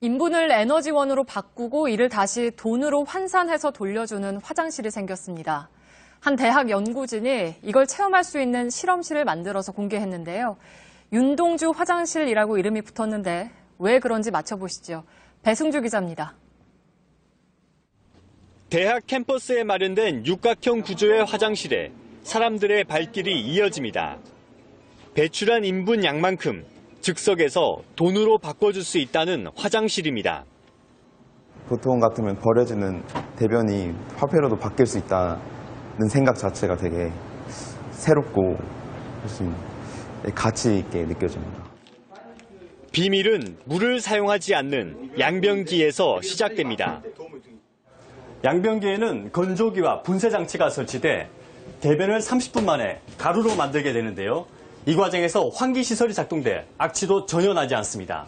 인분을 에너지원으로 바꾸고 이를 다시 돈으로 환산해서 돌려주는 화장실이 생겼습니다. 한 대학 연구진이 이걸 체험할 수 있는 실험실을 만들어서 공개했는데요. 윤동주 화장실이라고 이름이 붙었는데 왜 그런지 맞춰보시죠. 배승주 기자입니다. 대학 캠퍼스에 마련된 육각형 구조의 화장실에 사람들의 발길이 이어집니다. 배출한 인분 양만큼 즉석에서 돈으로 바꿔줄 수 있다는 화장실입니다. 보통 같으면 버려지는 대변이 화폐로도 바뀔 수 있다는 생각 자체가 되게 새롭고 가치 있게 느껴집니다. 비밀은 물을 사용하지 않는 양변기에서 시작됩니다. 양변기에는 건조기와 분쇄 장치가 설치돼 대변을 30분 만에 가루로 만들게 되는데요. 이 과정에서 환기시설이 작동돼 악취도 전혀 나지 않습니다.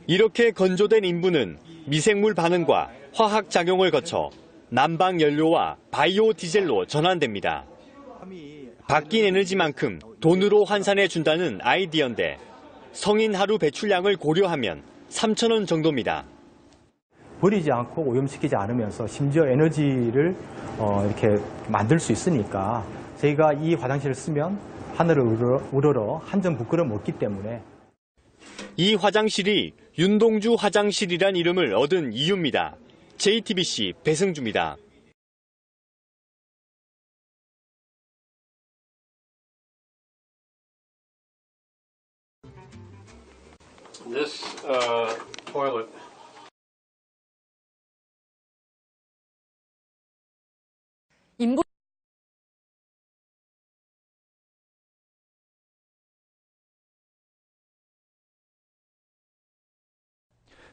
이렇게 건조된 인분은 미생물 반응과 화학작용을 거쳐 난방연료와 바이오 디젤로 전환됩니다. 바뀐 에너지만큼 돈으로 환산해 준다는 아이디어인데 성인 하루 배출량을 고려하면 3,000원 정도입니다. 버리지 않고 오염시키지 않으면서 심지어 에너지를 이렇게 만들 수 있으니까 저희가 이 화장실을 쓰면 하늘을 우러러 한 점 부끄럼 없기 때문에. 이 화장실이 윤동주 화장실이란 이름을 얻은 이유입니다. JTBC 배승주입니다. This toilet. 인분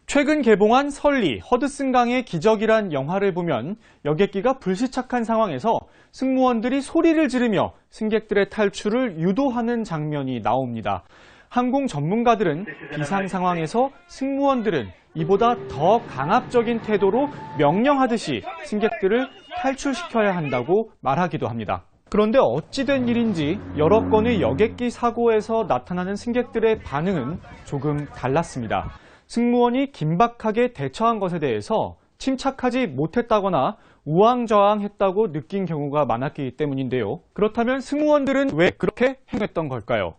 최근 개봉한 설리, 허드슨강의 기적이란 영화를 보면 여객기가 불시착한 상황에서 승무원들이 소리를 지르며 승객들의 탈출을 유도하는 장면이 나옵니다. 항공 전문가들은 비상 상황에서 승무원들은 이보다 더 강압적인 태도로 명령하듯이 승객들을 탈출시켜야 한다고 말하기도 합니다. 그런데 어찌된 일인지 여러 건의 여객기 사고에서 나타나는 승객들의 반응은 조금 달랐습니다. 승무원이 긴박하게 대처한 것에 대해서 침착하지 못했다거나 우왕좌왕했다고 느낀 경우가 많았기 때문인데요. 그렇다면 승무원들은 왜 그렇게 행했던 걸까요?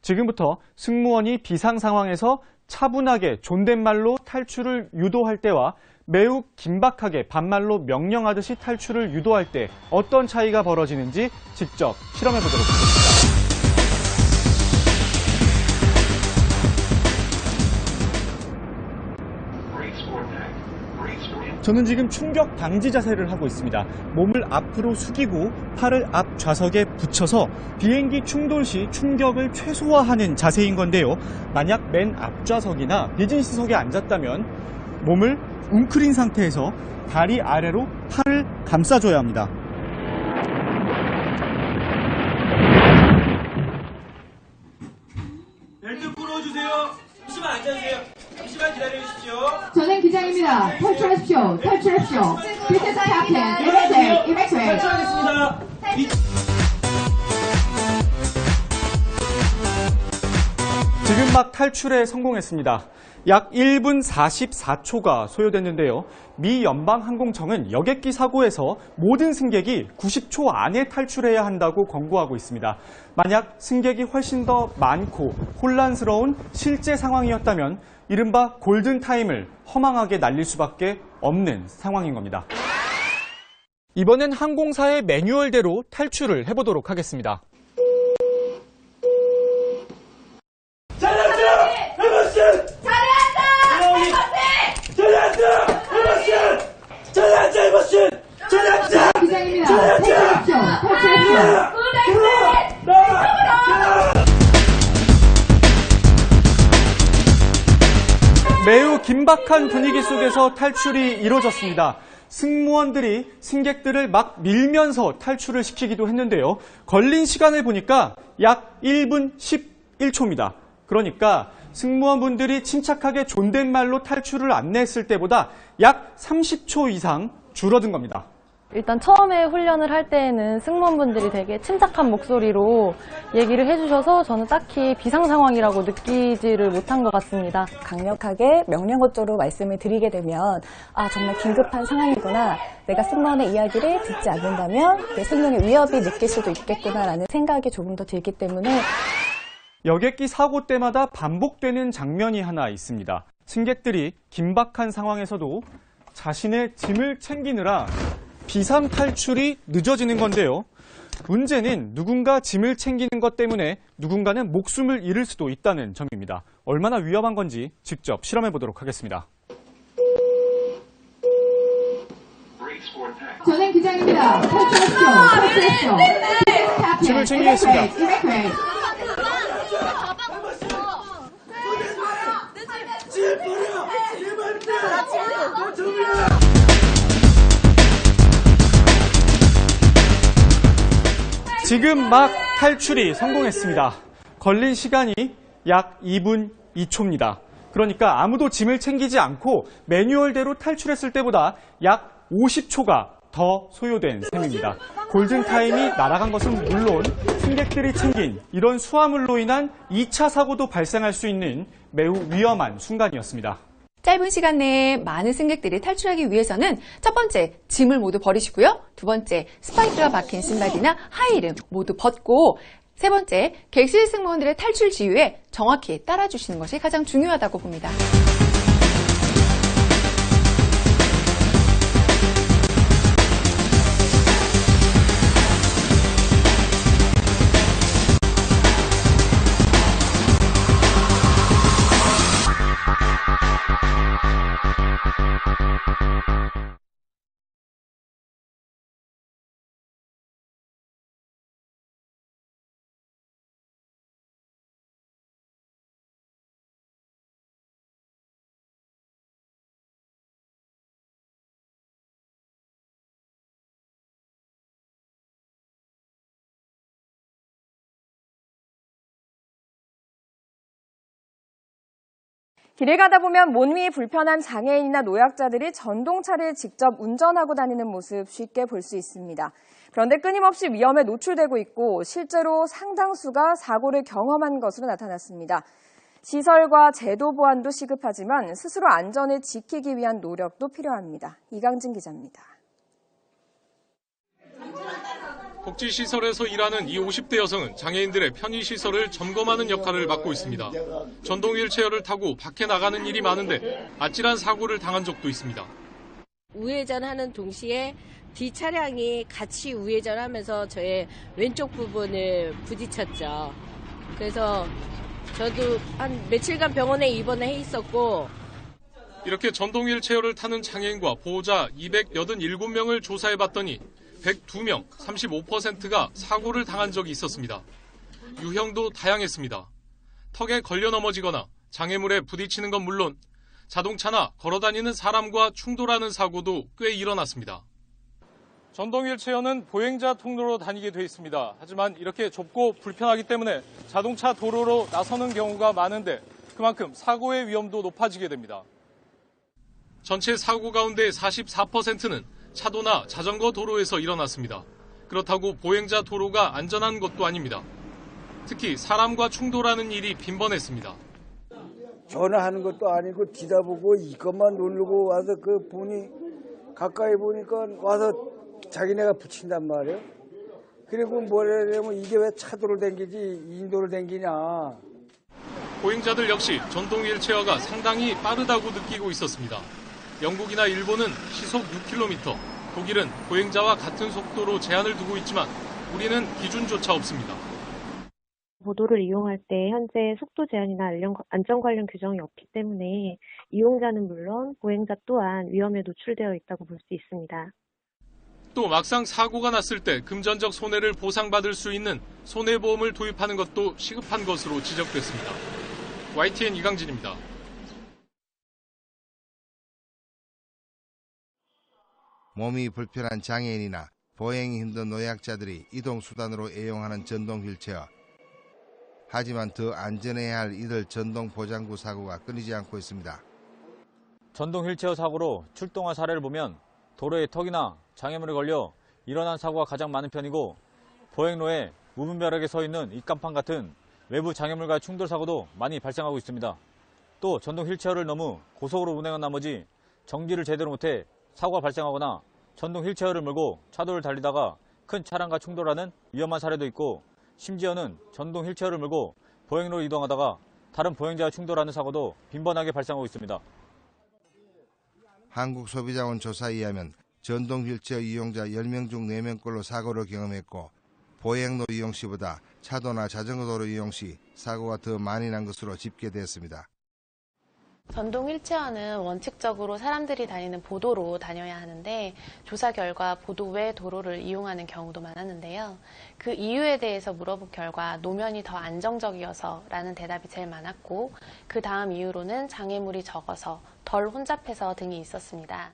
지금부터 승무원이 비상 상황에서 차분하게 존댓말로 탈출을 유도할 때와 매우 긴박하게 반말로 명령하듯이 탈출을 유도할 때 어떤 차이가 벌어지는지 직접 실험해 보도록 하겠습니다. 저는 지금 충격 방지 자세를 하고 있습니다. 몸을 앞으로 숙이고 팔을 앞 좌석에 붙여서 비행기 충돌 시 충격을 최소화하는 자세인 건데요. 만약 맨 앞좌석이나 비즈니스석에 앉았다면 몸을 웅크린 상태에서 다리 아래로 팔을 감싸줘야 합니다. 벨트 풀어주세요. 잠시만 앉아주세요. 잠시만 기다려주십시오. 전행 기장입니다. 탈출하십시오. 탈출하십시오. 비트사 캡틴, 이벤트. 탈출하겠습니다. 지금 막 탈출에 성공했습니다. 약 1분 44초가 소요됐는데요. 미 연방항공청은 여객기 사고에서 모든 승객이 90초 안에 탈출해야 한다고 권고하고 있습니다. 만약 승객이 훨씬 더 많고 혼란스러운 실제 상황이었다면 이른바 골든타임을 허망하게 날릴 수밖에 없는 상황인 겁니다. 이번엔 항공사의 매뉴얼대로 탈출을 해보도록 하겠습니다. 기장입니다. 탈출하십시오. 매우 긴박한 분위기 속에서 탈출이 이루어졌습니다. 승무원들이 승객들을 막 밀면서 탈출을 시키기도 했는데요. 걸린 시간을 보니까 약 1분 11초입니다. 그러니까 승무원분들이 침착하게 존댓말로 탈출을 안내했을 때보다 약 30초 이상 줄어든 겁니다. 일단 처음에 훈련을 할 때에는 승무원분들이 되게 침착한 목소리로 얘기를 해주셔서 저는 딱히 비상 상황이라고 느끼지를 못한 것 같습니다. 강력하게 명령어조로 말씀을 드리게 되면 정말 긴급한 상황이구나. 내가 승무원의 이야기를 듣지 않는다면 내 생명의 위협이 느낄 수도 있겠구나라는 생각이 조금 더 들기 때문에 여객기 사고 때마다 반복되는 장면이 하나 있습니다. 승객들이 긴박한 상황에서도 자신의 짐을 챙기느라 비상 탈출이 늦어지는 건데요. 문제는 누군가 짐을 챙기는 것 때문에 누군가는 목숨을 잃을 수도 있다는 점입니다. 얼마나 위험한 건지 직접 실험해 보도록 하겠습니다. 전행 기장입니다. 탈출하십시오. 짐을 챙기겠습니다. 지금 막 탈출이 성공했습니다. 걸린 시간이 약 2분 2초입니다. 그러니까 아무도 짐을 챙기지 않고 매뉴얼대로 탈출했을 때보다 약 50초가 더 소요된 셈입니다. 골든타임이 날아간 것은 물론 승객들이 챙긴 이런 수화물로 인한 2차 사고도 발생할 수 있는 매우 위험한 순간이었습니다. 짧은 시간 내에 많은 승객들이 탈출하기 위해서는 첫 번째, 짐을 모두 버리시고요. 두 번째, 스파이크가 박힌 신발이나 하이힐을 모두 벗고 세 번째, 객실 승무원들의 탈출 지휘에 정확히 따라주시는 것이 가장 중요하다고 봅니다. 길을 가다 보면 몸이 불편한 장애인이나 노약자들이 전동차를 직접 운전하고 다니는 모습 쉽게 볼 수 있습니다. 그런데 끊임없이 위험에 노출되고 있고 실제로 상당수가 사고를 경험한 것으로 나타났습니다. 시설과 제도 보완도 시급하지만 스스로 안전을 지키기 위한 노력도 필요합니다. 이강진 기자입니다. 복지시설에서 일하는 이 50대 여성은 장애인들의 편의시설을 점검하는 역할을 맡고 있습니다. 전동 휠체어를 타고 밖에 나가는 일이 많은데 아찔한 사고를 당한 적도 있습니다. 우회전하는 동시에 뒤 차량이 같이 우회전하면서 저의 왼쪽 부분을 부딪혔죠. 그래서 저도 한 며칠간 병원에 입원해 있었고 이렇게 전동 휠체어를 타는 장애인과 보호자 287명을 조사해봤더니 102명, 35%가 사고를 당한 적이 있었습니다. 유형도 다양했습니다. 턱에 걸려 넘어지거나 장애물에 부딪히는 건 물론 자동차나 걸어다니는 사람과 충돌하는 사고도 꽤 일어났습니다. 전동 휠체어는 보행자 통로로 다니게 돼 있습니다. 하지만 이렇게 좁고 불편하기 때문에 자동차 도로로 나서는 경우가 많은데 그만큼 사고의 위험도 높아지게 됩니다. 전체 사고 가운데 44%는 차도나 자전거 도로에서 일어났습니다. 그렇다고 보행자 도로가 안전한 것도 아닙니다. 특히 사람과 충돌하는 일이 빈번했습니다. 전화하는 것도 아니고 뒤다보고 이것만 누르고 와서 그 보니 가까이 보니까 와서 자기네가 붙인단 말이에요. 그리고 뭐냐면 이게 왜 차도를 당기지 인도를 당기냐. 보행자들 역시 전동 휠체어가 상당히 빠르다고 느끼고 있었습니다. 영국이나 일본은 시속 6km, 독일은 보행자와 같은 속도로 제한을 두고 있지만 우리는 기준조차 없습니다. 보도를 이용할 때 현재 속도 제한이나 안전 관련 규정이 없기 때문에 이용자는 물론 보행자 또한 위험에 노출되어 있다고 볼 수 있습니다. 또 막상 사고가 났을 때 금전적 손해를 보상받을 수 있는 손해보험을 도입하는 것도 시급한 것으로 지적됐습니다. YTN 이강진입니다. 몸이 불편한 장애인이나 보행이 힘든 노약자들이 이동수단으로 애용하는 전동 휠체어. 하지만 더 안전해야 할 이들 전동 보장구 사고가 끊이지 않고 있습니다. 전동 휠체어 사고로 출동한 사례를 보면 도로의 턱이나 장애물에 걸려 일어난 사고가 가장 많은 편이고 보행로에 무분별하게 서 있는 입간판 같은 외부 장애물과의 충돌 사고도 많이 발생하고 있습니다. 또 전동 휠체어를 너무 고속으로 운행한 나머지 정지를 제대로 못해 사고가 발생하거나 전동 휠체어를 몰고 차도를 달리다가 큰 차량과 충돌하는 위험한 사례도 있고 심지어는 전동 휠체어를 몰고 보행로를 이동하다가 다른 보행자와 충돌하는 사고도 빈번하게 발생하고 있습니다. 한국소비자원 조사에 의하면 전동 휠체어 이용자 10명 중 4명꼴로 사고를 경험했고 보행로 이용 시보다 차도나 자전거 도로 이용 시 사고가 더 많이 난 것으로 집계됐습니다. 전동 휠체어는 원칙적으로 사람들이 다니는 보도로 다녀야 하는데 조사 결과 보도 외 도로를 이용하는 경우도 많았는데요. 그 이유에 대해서 물어본 결과 노면이 더 안정적이어서라는 대답이 제일 많았고 그 다음 이유로는 장애물이 적어서 덜 혼잡해서 등이 있었습니다.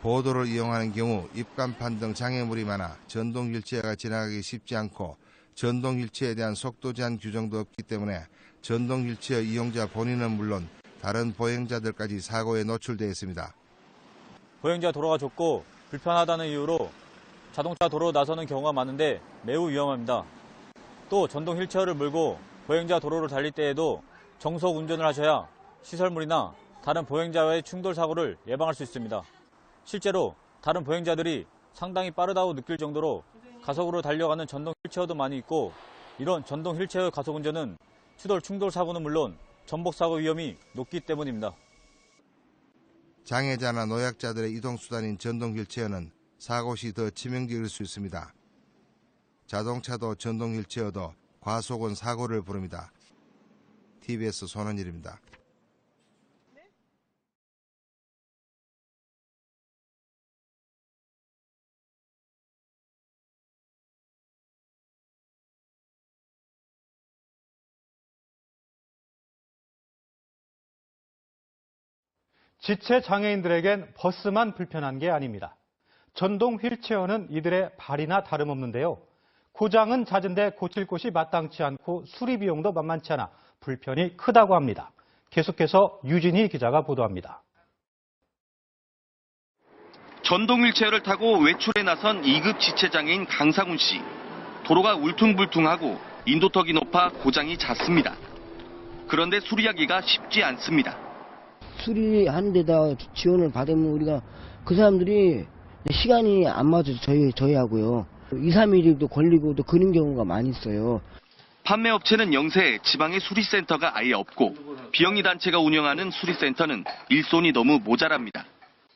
보도를 이용하는 경우 입간판 등 장애물이 많아 전동 휠체어가 지나가기 쉽지 않고 전동 휠체어에 대한 속도 제한 규정도 없기 때문에 전동 휠체어 이용자 본인은 물론 다른 보행자들까지 사고에 노출되어 있습니다. 보행자 도로가 좁고 불편하다는 이유로 자동차 도로로 나서는 경우가 많은데 매우 위험합니다. 또 전동 휠체어를 몰고 보행자 도로를 달릴 때에도 정속 운전을 하셔야 시설물이나 다른 보행자와의 충돌 사고를 예방할 수 있습니다. 실제로 다른 보행자들이 상당히 빠르다고 느낄 정도로 가속으로 달려가는 전동 휠체어도 많이 있고 이런 전동 휠체어 가속 운전은 추돌 충돌 사고는 물론 전복 사고 위험이 높기 때문입니다. 장애자나 노약자들의 이동수단인 전동 휠체어는 사고 시 더 치명적일 수 있습니다. 자동차도 전동 휠체어도 과속은 사고를 부릅니다. TBS 손원일입니다. 지체 장애인들에겐 버스만 불편한 게 아닙니다. 전동 휠체어는 이들의 발이나 다름없는데요. 고장은 잦은데 고칠 곳이 마땅치 않고 수리 비용도 만만치 않아 불편이 크다고 합니다. 계속해서 유진희 기자가 보도합니다. 전동 휠체어를 타고 외출에 나선 2급 지체장애인 강상훈 씨. 도로가 울퉁불퉁하고 인도턱이 높아 고장이 잦습니다. 그런데 수리하기가 쉽지 않습니다. 수리하는 데다 지원을 받으면 우리가 그 사람들이 시간이 안 맞아서 저희하고요. 2, 3일도 걸리고도 그런 경우가 많이 있어요. 판매업체는 영세에 지방에 수리센터가 아예 없고 비영리 단체가 운영하는 수리센터는 일손이 너무 모자랍니다.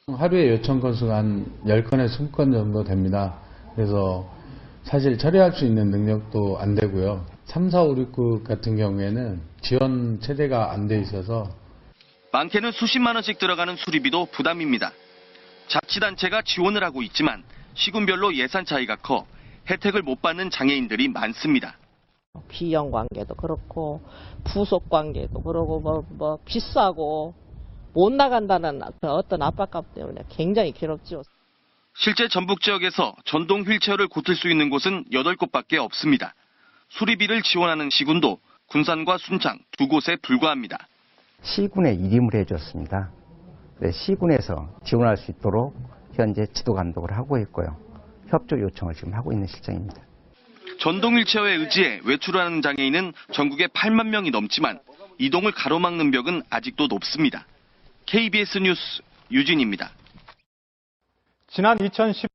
하루에 요청 건수가 한 10건에서 20건 정도 됩니다. 그래서 사실 처리할 수 있는 능력도 안 되고요. 3, 4, 5, 6급 같은 경우에는 지원 체제가 안 돼 있어서 많게는 수십만 원씩 들어가는 수리비도 부담입니다. 자치단체가 지원을 하고 있지만 시군별로 예산 차이가 커 혜택을 못 받는 장애인들이 많습니다. 비용 관계도 그렇고 부속 관계도 그러고 뭐 비싸고 못 나간다는 어떤 압박감 때문에 굉장히 괴롭죠. 실제 전북 지역에서 전동 휠체어를 고칠 수 있는 곳은 8곳밖에 없습니다. 수리비를 지원하는 시군도 군산과 순창 2곳에 불과합니다. 시군에 일임을 해줬습니다. 시군에서 지원할 수 있도록 현재 지도 감독을 하고 있고요. 협조 요청을 지금 하고 있는 실정입니다. 전동 휠체어에 의지해 외출하는 장애인은 전국에 8만 명이 넘지만 이동을 가로막는 벽은 아직도 높습니다. KBS 뉴스 유진입니다. 지난 2010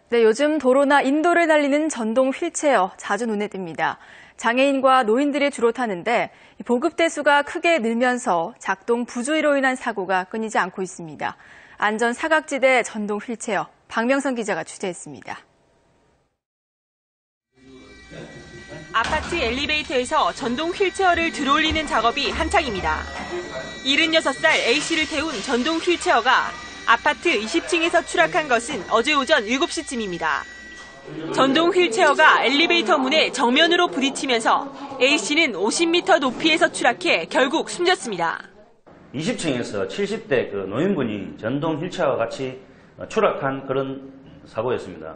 네, 요즘 도로나 인도를 달리는 전동 휠체어 자주 눈에 띕니다. 장애인과 노인들이 주로 타는데 보급 대수가 크게 늘면서 작동 부주의로 인한 사고가 끊이지 않고 있습니다. 안전 사각지대 전동 휠체어 박명선 기자가 취재했습니다. 아파트 엘리베이터에서 전동 휠체어를 들어올리는 작업이 한창입니다. 76살 A씨를 태운 전동 휠체어가 아파트 20층에서 추락한 것은 어제 오전 7시쯤입니다. 전동 휠체어가 엘리베이터 문에 정면으로 부딪히면서 A씨는 50m 높이에서 추락해 결국 숨졌습니다. 20층에서 70대 그 노인분이 전동 휠체어와 같이 추락한 그런 사고였습니다.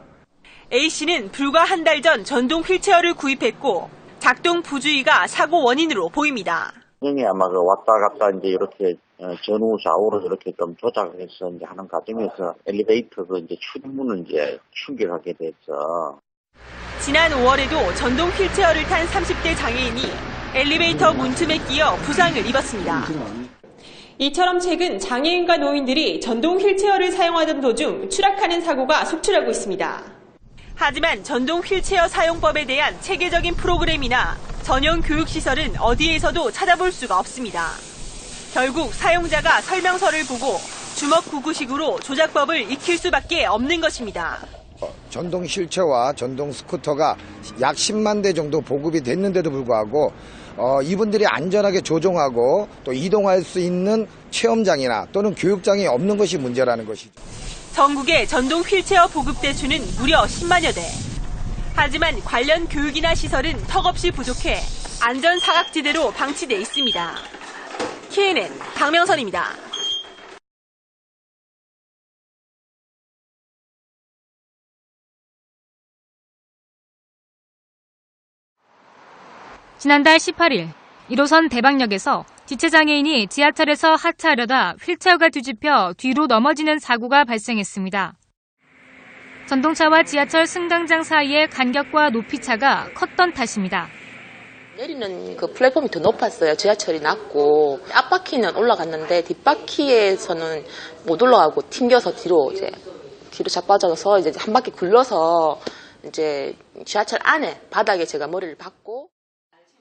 A씨는 불과 한 달 전 전동 휠체어를 구입했고 작동 부주의가 사고 원인으로 보입니다. 형이 아마 그 왔다 갔다 이제 이렇게 전후 좌우로 이렇게 좀 조작해서 이제 하는 과정에서 엘리베이터 그 이제 출입문을 이제 충격하게 됐어. 지난 5월에도 전동 휠체어를 탄 30대 장애인이 엘리베이터 문틈에 끼어 부상을 입었습니다. 이처럼 최근 장애인과 노인들이 전동 휠체어를 사용하던 도중 추락하는 사고가 속출하고 있습니다. 하지만 전동 휠체어 사용법에 대한 체계적인 프로그램이나 전용 교육시설은 어디에서도 찾아볼 수가 없습니다. 결국 사용자가 설명서를 보고 주먹구구식으로 조작법을 익힐 수밖에 없는 것입니다. 전동 휠체어와 전동 스쿠터가 약 10만 대 정도 보급이 됐는데도 불구하고 이분들이 안전하게 조종하고 또 이동할 수 있는 체험장이나 또는 교육장이 없는 것이 문제라는 것이죠. 전국의 전동 휠체어 보급 대수는 무려 10만여 대. 하지만 관련 교육이나 시설은 턱없이 부족해 안전 사각지대로 방치돼 있습니다. KNN 박명선입니다. 지난달 18일 1호선 대방역에서 지체장애인이 지하철에서 하차하려다 휠체어가 뒤집혀 뒤로 넘어지는 사고가 발생했습니다. 전동차와 지하철 승강장 사이의 간격과 높이차가 컸던 탓입니다. 내리는 그 플랫폼이 더 높았어요. 지하철이 낮고 앞바퀴는 올라갔는데 뒷바퀴에서는 못 올라가고 튕겨서 뒤로 자빠져서 이제 한 바퀴 굴러서 이제 지하철 안에 바닥에 제가 머리를 박고.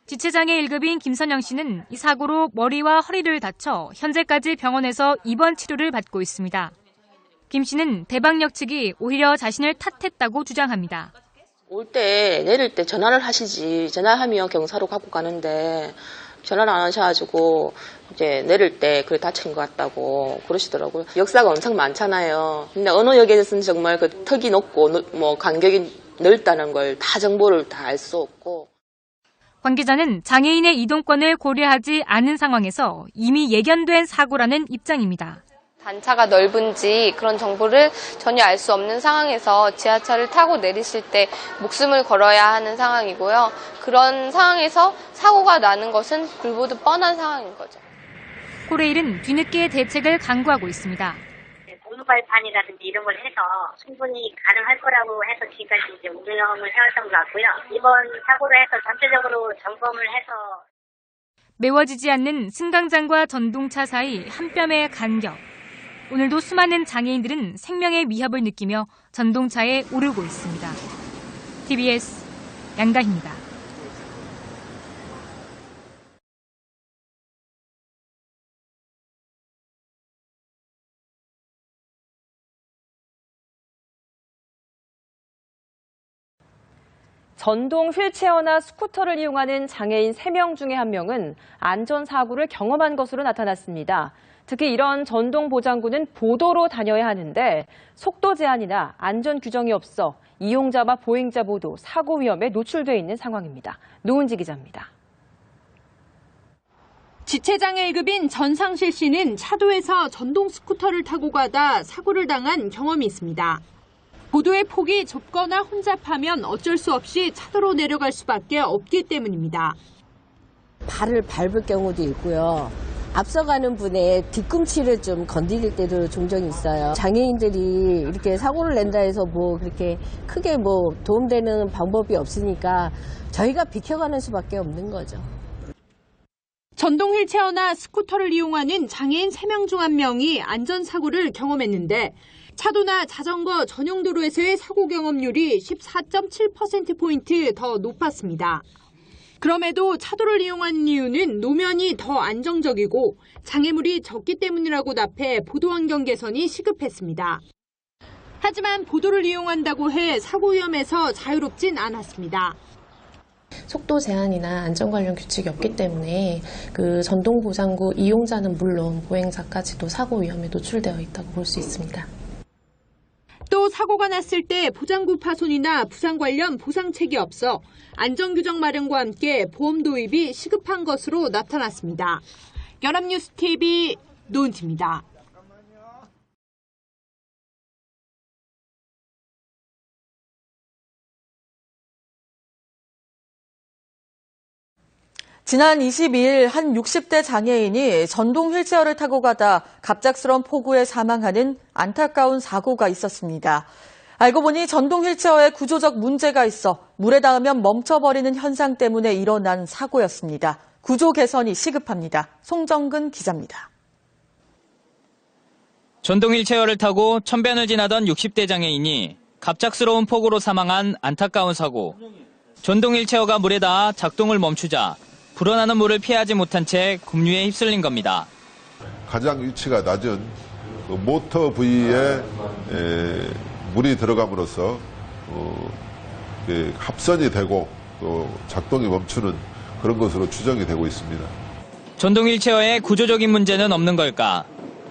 지체장애 1급인 김선영 씨는 이 사고로 머리와 허리를 다쳐 현재까지 병원에서 입원 치료를 받고 있습니다. 김 씨는 대방역 측이 오히려 자신을 탓했다고 주장합니다. 올 때 내릴 때 전화를 하시지. 전화하면 경사로 갖고 가는데 전화를 안 하셔가지고 이제 내릴 때 그래 다친 것 같다고 그러시더라고요. 역사가 엄청 많잖아요. 근데 어느 역에서는 정말 그 턱이 높고 뭐 간격이 넓다는 걸 다 정보를 다 알 수 없고. 관계자는 장애인의 이동권을 고려하지 않은 상황에서 이미 예견된 사고라는 입장입니다. 단차가 넓은지 그런 정보를 전혀 알 수 없는 상황에서 지하철을 타고 내리실 때 목숨을 걸어야 하는 상황이고요. 그런 상황에서 사고가 나는 것은 불보듯 뻔한 상황인 거죠. 코레일은 뒤늦게 대책을 강구하고 있습니다. 공유발판이라든지 이런 걸 해서 충분히 가능할 거라고 해서 지금까지 이제 운영을 해왔던 것 같고요. 이번 사고로 해서 전체적으로 점검을 해서 메워지지 않는 승강장과 전동차 사이 한 뼘의 간격. 오늘도 수많은 장애인들은 생명의 위협을 느끼며 전동차에 오르고 있습니다. TBS 양다희입니다. 전동 휠체어나 스쿠터를 이용하는 장애인 3명 중에 1명은 안전사고를 경험한 것으로 나타났습니다. 특히 이런 전동 보장구는 보도로 다녀야 하는데 속도 제한이나 안전 규정이 없어 이용자와 보행자 모두 사고 위험에 노출돼 있는 상황입니다. 노은지 기자입니다. 지체장애 1급인 전상실 씨는 차도에서 전동 스쿠터를 타고 가다 사고를 당한 경험이 있습니다. 보도의 폭이 좁거나 혼잡하면 어쩔 수 없이 차도로 내려갈 수밖에 없기 때문입니다. 발을 밟을 경우도 있고요. 앞서가는 분의 뒤꿈치를 좀 건드릴 때도 종종 있어요. 장애인들이 이렇게 사고를 낸다 해서 뭐 그렇게 크게 뭐 도움되는 방법이 없으니까 저희가 비켜가는 수밖에 없는 거죠. 전동 휠체어나 스쿠터를 이용하는 장애인 3명 중 1명이 안전사고를 경험했는데 차도나 자전거 전용 도로에서의 사고 경험률이 14.7%포인트 더 높았습니다. 그럼에도 차도를 이용하는 이유는 노면이 더 안정적이고 장애물이 적기 때문이라고 답해 보도환경 개선이 시급했습니다. 하지만 보도를 이용한다고 해 사고 위험에서 자유롭진 않았습니다. 속도 제한이나 안전 관련 규칙이 없기 때문에 그 전동 보장구 이용자는 물론 보행자까지도 사고 위험에 노출되어 있다고 볼 수 있습니다. 또 사고가 났을 때 보장구 파손이나 부상 관련 보상책이 없어 안전규정 마련과 함께 보험 도입이 시급한 것으로 나타났습니다. 연합뉴스 TV 노은지입니다. 지난 22일 한 60대 장애인이 전동 휠체어를 타고 가다 갑작스런 폭우에 사망하는 안타까운 사고가 있었습니다. 알고 보니 전동 휠체어에 구조적 문제가 있어 물에 닿으면 멈춰버리는 현상 때문에 일어난 사고였습니다. 구조 개선이 시급합니다. 송정근 기자입니다. 전동 휠체어를 타고 천변을 지나던 60대 장애인이 갑작스러운 폭우로 사망한 안타까운 사고. 전동 휠체어가 물에 닿아 작동을 멈추자 불어나는 물을 피하지 못한 채 급류에 휩쓸린 겁니다. 가장 위치가 낮은 그 모터 부위에 물이 들어감으로써 합선이 되고 또 작동이 멈추는 그런 것으로 추정이 되고 있습니다. 전동 휠체어에 구조적인 문제는 없는 걸까?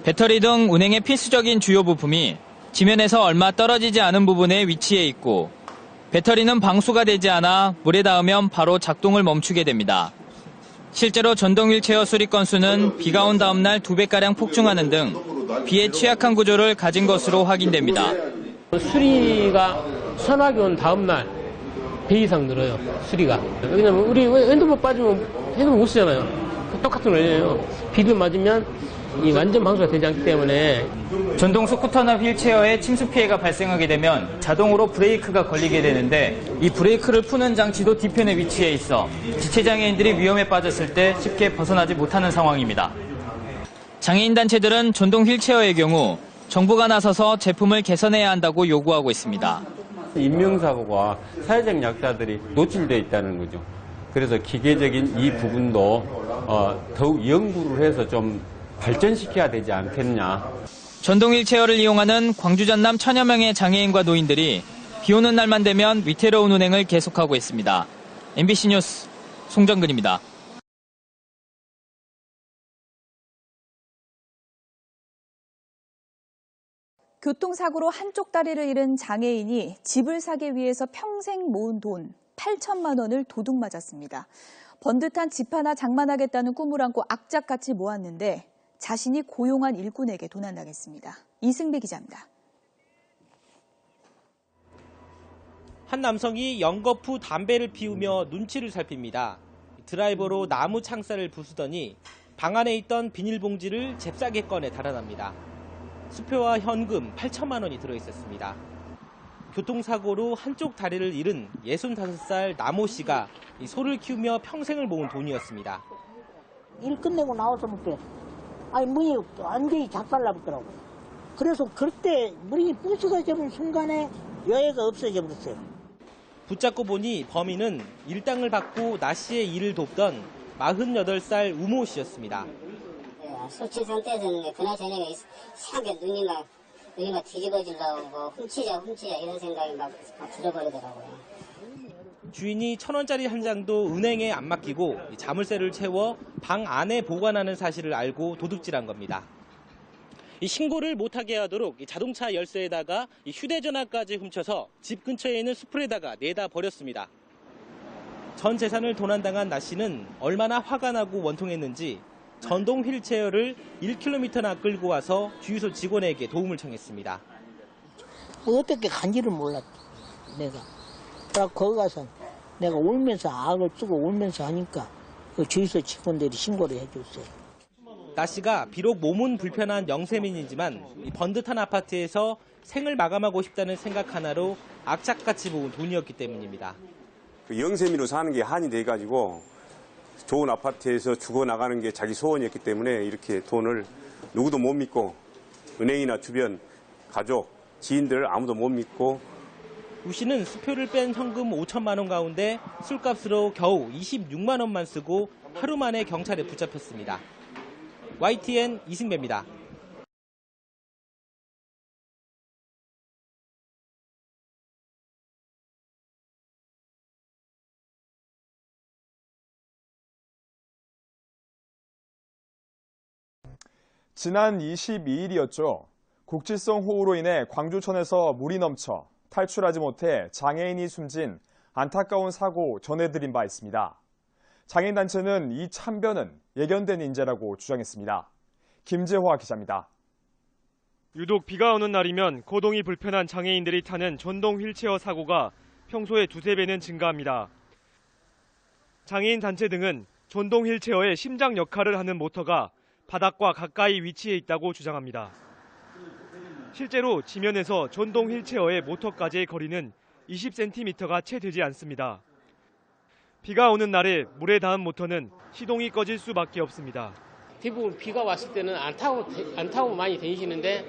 배터리 등 운행에 필수적인 주요 부품이 지면에서 얼마 떨어지지 않은 부분에 위치해 있고 배터리는 방수가 되지 않아 물에 닿으면 바로 작동을 멈추게 됩니다. 실제로 전동 휠체어 수리 건수는 비가 온 다음 날 2배가량 폭증하는 등 비에 취약한 구조를 가진 것으로 확인됩니다. 수리가 서너하게 온 다음 날 배 이상 늘어요, 수리가. 왜냐면 우리 핸드폰 빠지면 핸드폰 못 쓰잖아요. 똑같은 원리예요. 비를 맞으면 이 완전 방수가 되지 않기 때문에. 전동 스쿠터나 휠체어에 침수 피해가 발생하게 되면 자동으로 브레이크가 걸리게 되는데 이 브레이크를 푸는 장치도 뒤편에 위치해 있어 지체장애인들이 위험에 빠졌을 때 쉽게 벗어나지 못하는 상황입니다. 장애인 단체들은 전동 휠체어의 경우 정부가 나서서 제품을 개선해야 한다고 요구하고 있습니다. 인명사고가 사회적 약자들이 노출되어 있다는 거죠. 그래서 기계적인 이 부분도 더욱 연구를 해서 좀 발전시켜야 되지 않겠냐. 전동 휠체어를 이용하는 광주 전남 천여 명의 장애인과 노인들이 비 오는 날만 되면 위태로운 운행을 계속하고 있습니다. MBC 뉴스 송정근입니다. 교통사고로 한쪽 다리를 잃은 장애인이 집을 사기 위해서 평생 모은 돈 8천만 원을 도둑맞았습니다. 번듯한 집 하나 장만하겠다는 꿈을 안고 악착같이 모았는데 자신이 고용한 일꾼에게 도난당했습니다. 이승배 기자입니다. 한 남성이 연거푸 담배를 피우며 눈치를 살핍니다. 드라이버로 나무 창살을 부수더니 방 안에 있던 비닐봉지를 잽싸게 꺼내 달아납니다. 수표와 현금 8천만 원이 들어있었습니다. 교통사고로 한쪽 다리를 잃은 65살 남호 씨가 이 소를 키우며 평생을 모은 돈이었습니다. 일 끝내고 나와서 볼게. 아니 문이 완전히 작살나버더라고. 그래서 그때 문이 부서져버린 순간에 여해가 없어져 버렸어요. 붙잡고 보니 범인은 일당을 받고 나 씨의 일을 돕던 48살 우모 씨였습니다. 술 취 상태에서는 그날 저녁에 이상하게 눈이 막 뒤집어지려고 뭐 훔치자 이런 생각이 막 들어버리더라고요. 주인이 1,000원짜리 한 장도 은행에 안 맡기고 자물쇠를 채워 방 안에 보관하는 사실을 알고 도둑질한 겁니다. 이 신고를 못하게 하도록 자동차 열쇠에다가 휴대전화까지 훔쳐서 집 근처에 있는 수풀에다가 내다 버렸습니다. 전 재산을 도난당한 나 씨는 얼마나 화가 나고 원통했는지 전동 휠체어를 1km나 끌고 와서 주유소 직원에게 도움을 청했습니다. 어떻게 간지를 몰랐다, 내가. 그래서 거기 가서 내가 울면서 악을 쓰고 울면서 하니까 그 주유소 직원들이 신고를 해줬어요. 나 씨가 비록 몸은 불편한 영세민이지만 번듯한 아파트에서 생을 마감하고 싶다는 생각 하나로 악착같이 모은 돈이었기 때문입니다. 그 영세민으로 사는 게 한이 돼가지고 좋은 아파트에서 죽어나가는 게 자기 소원이었기 때문에 이렇게 돈을 누구도 못 믿고 은행이나 주변 가족, 지인들 아무도 못 믿고. 우 씨는 수표를 뺀 현금 5천만 원 가운데 술값으로 겨우 26만 원만 쓰고 하루 만에 경찰에 붙잡혔습니다. YTN 이승배입니다. 지난 22일이었죠. 국지성 호우로 인해 광주천에서 물이 넘쳐 탈출하지 못해 장애인이 숨진 안타까운 사고 전해드린 바 있습니다. 장애인단체는 이 참변은 예견된 인재라고 주장했습니다. 김재화 기자입니다. 유독 비가 오는 날이면 거동이 불편한 장애인들이 타는 전동 휠체어 사고가 평소의 2~3배는 증가합니다. 장애인 단체 등은 전동 휠체어의 심장 역할을 하는 모터가 바닥과 가까이 위치해 있다고 주장합니다. 실제로 지면에서 전동 휠체어의 모터까지의 거리는 20cm가 채 되지 않습니다. 비가 오는 날에 물에 닿은 모터는 시동이 꺼질 수밖에 없습니다. 대부분 비가 왔을 때는 안 타고 많이 다니시는데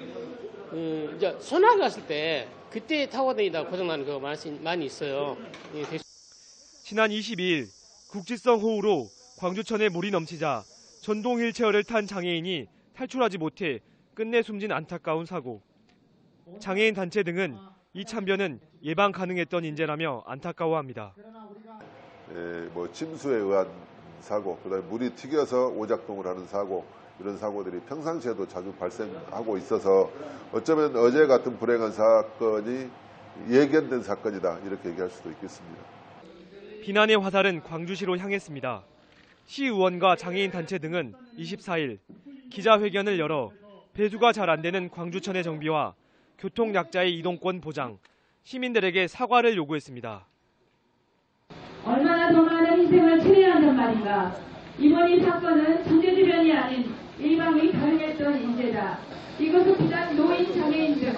이제 소나기 왔을 때 그때 타고 다니다 고장나는 거 많이 있어요. 지난 22일 국지성 호우로 광주천에 물이 넘치자 전동 휠체어를 탄 장애인이 탈출하지 못해 끝내 숨진 안타까운 사고. 장애인 단체 등은 이 참변은 예방 가능했던 인재라며 안타까워합니다. 침수에 의한 사고, 그다음에 물이 튀겨서 오작동을 하는 사고, 이런 사고들이 평상시에도 자주 발생하고 있어서 어쩌면 어제 같은 불행한 사건이 예견된 사건이다, 이렇게 얘기할 수도 있겠습니다. 비난의 화살은 광주시로 향했습니다. 시의원과 장애인 단체 등은 24일 기자회견을 열어 배수가 잘 안 되는 광주천의 정비와 교통약자의 이동권 보장, 시민들에게 사과를 요구했습니다. 얼마나 더 많은 희생을 치러야 한단 말인가. 이번 이 사건은 천재지변이 아닌 일방이 가능했던 인재다. 이것은 비단 노인, 장애인 등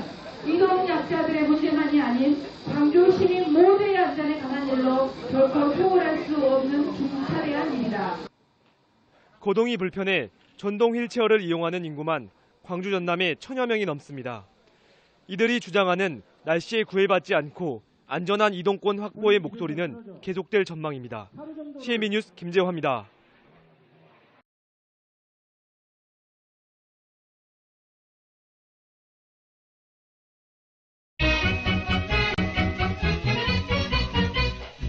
이동약자들의 문제만이 아닌 광주 시민 모두의 안전에 관한 일로 결코 소홀할 수 없는 중차대한 일이다. 거동이 불편해 전동 휠체어를 이용하는 인구만 광주 전남에 1000여 명이 넘습니다. 이들이 주장하는 날씨에 구애받지 않고 안전한 이동권 확보의 목소리는 계속될 전망입니다. CMB 뉴스 김재화입니다.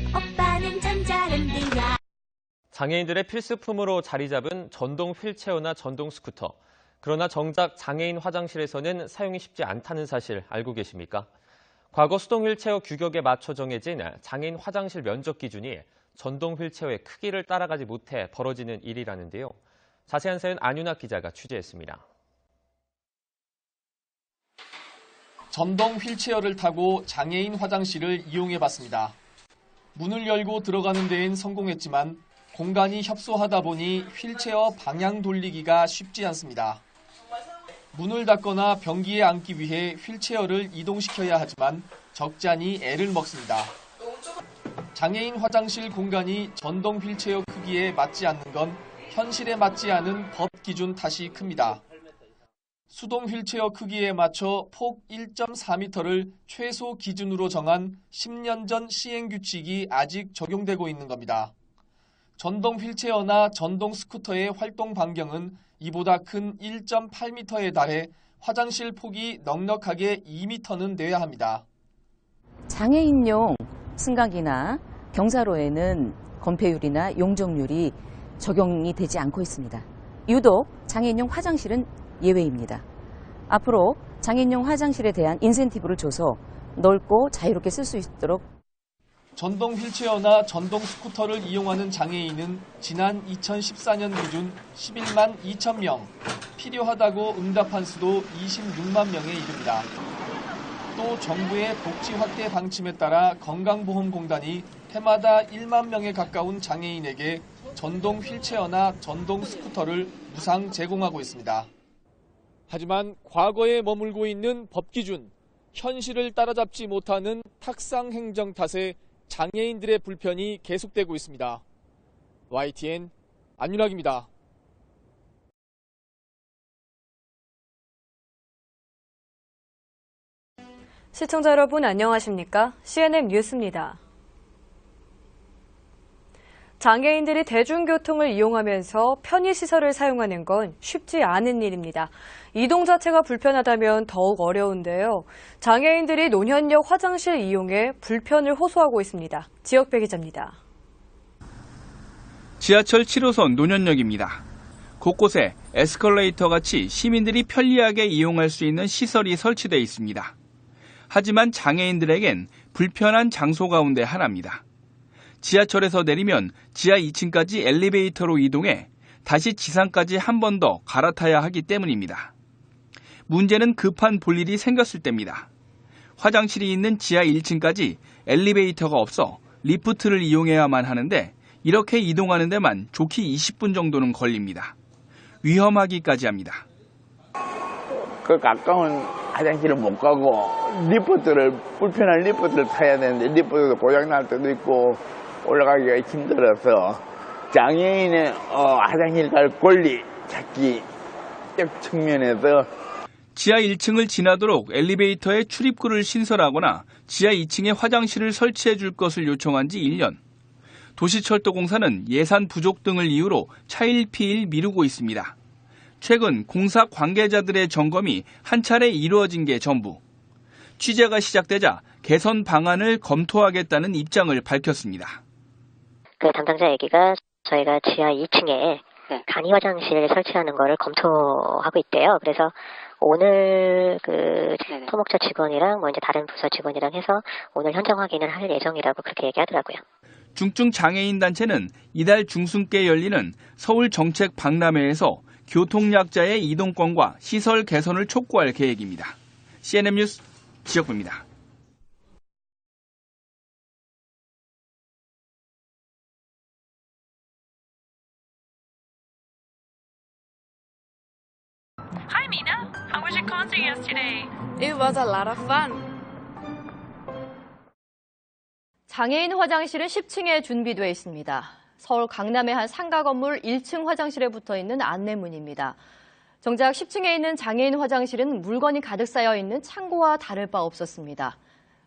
오빠는 전자랜드야. 장애인들의 필수품으로 자리 잡은 전동 휠체어나 전동 스쿠터. 그러나 정작 장애인 화장실에서는 사용이 쉽지 않다는 사실 알고 계십니까? 과거 수동 휠체어 규격에 맞춰 정해진 장애인 화장실 면적 기준이 전동 휠체어의 크기를 따라가지 못해 벌어지는 일이라는데요. 자세한 사연 안윤학 기자가 취재했습니다. 전동 휠체어를 타고 장애인 화장실을 이용해봤습니다. 문을 열고 들어가는 데엔 성공했지만 공간이 협소하다 보니 휠체어 방향 돌리기가 쉽지 않습니다. 문을 닫거나 변기에 앉기 위해 휠체어를 이동시켜야 하지만 적잖이 애를 먹습니다. 장애인 화장실 공간이 전동 휠체어 크기에 맞지 않는 건 현실에 맞지 않은 법 기준 탓이 큽니다. 수동 휠체어 크기에 맞춰 폭 1.4m를 최소 기준으로 정한 10년 전 시행규칙이 아직 적용되고 있는 겁니다. 전동 휠체어나 전동 스쿠터의 활동 반경은 이보다 큰 1.8m에 달해 화장실 폭이 넉넉하게 2m는 돼야 합니다. 장애인용 승강기나 경사로에는 건폐율이나 용적률이 적용이 되지 않고 있습니다. 유독 장애인용 화장실은 예외입니다. 앞으로 장애인용 화장실에 대한 인센티브를 줘서 넓고 자유롭게 쓸 수 있도록. 전동 휠체어나 전동 스쿠터를 이용하는 장애인은 지난 2014년 기준 11만 2천 명, 필요하다고 응답한 수도 26만 명에 이릅니다. 또 정부의 복지 확대 방침에 따라 건강보험공단이 해마다 1만 명에 가까운 장애인에게 전동 휠체어나 전동 스쿠터를 무상 제공하고 있습니다. 하지만 과거에 머물고 있는 법 기준, 현실을 따라잡지 못하는 탁상 행정 탓에 장애인들의 불편이 계속되고 있습니다. YTN 안윤학입니다. 시청자 여러분 안녕하십니까? CNN 뉴스입니다. 장애인들이 대중교통을 이용하면서 편의시설을 사용하는 건 쉽지 않은 일입니다. 이동 자체가 불편하다면 더욱 어려운데요. 장애인들이 논현역 화장실 이용에 불편을 호소하고 있습니다. 지역배 기자입니다. 지하철 7호선 논현역입니다. 곳곳에 에스컬레이터 같이 시민들이 편리하게 이용할 수 있는 시설이 설치되어 있습니다. 하지만 장애인들에겐 불편한 장소 가운데 하나입니다. 지하철에서 내리면 지하 2층까지 엘리베이터로 이동해 다시 지상까지 한 번 더 갈아타야 하기 때문입니다. 문제는 급한 볼일이 생겼을 때입니다. 화장실이 있는 지하 1층까지 엘리베이터가 없어 리프트를 이용해야만 하는데 이렇게 이동하는 데만 좋기 20분 정도는 걸립니다. 위험하기까지 합니다. 그 가까운 화장실을 못 가고 불편한 리프트를 타야 되는데 리프트도 고장날 때도 있고 올라가기가 힘들어서 장애인의 화장실 갈 권리 찾기 측면에서 지하 1층을 지나도록 엘리베이터에 출입구를 신설하거나 지하 2층에 화장실을 설치해 줄 것을 요청한 지 1년. 도시철도공사는 예산 부족 등을 이유로 차일피일 미루고 있습니다. 최근 공사 관계자들의 점검이 한 차례 이루어진 게 전부. 취재가 시작되자 개선 방안을 검토하겠다는 입장을 밝혔습니다. 그 담당자 얘기가 저희가 지하 2층에 간이 화장실 설치하는 거를 검토하고 있대요. 그래서 오늘 그 토목처 직원이랑 이제 다른 부서 직원이랑 해서 오늘 현장 확인을 할 예정이라고 그렇게 얘기하더라고요. 중증 장애인 단체는 이달 중순께 열리는 서울 정책 박람회에서 교통약자의 이동권과 시설 개선을 촉구할 계획입니다. CNN 뉴스 지역부입니다. Hi Mina, how was your concert yesterday? It was a lot of fun. 장애인 화장실은 10층에 준비되어 있습니다. 서울 강남의 한 상가 건물 1층 화장실에 붙어 있는 안내문입니다. 정작 10층에 있는 장애인 화장실은 물건이 가득 쌓여 있는 창고와 다를 바 없었습니다.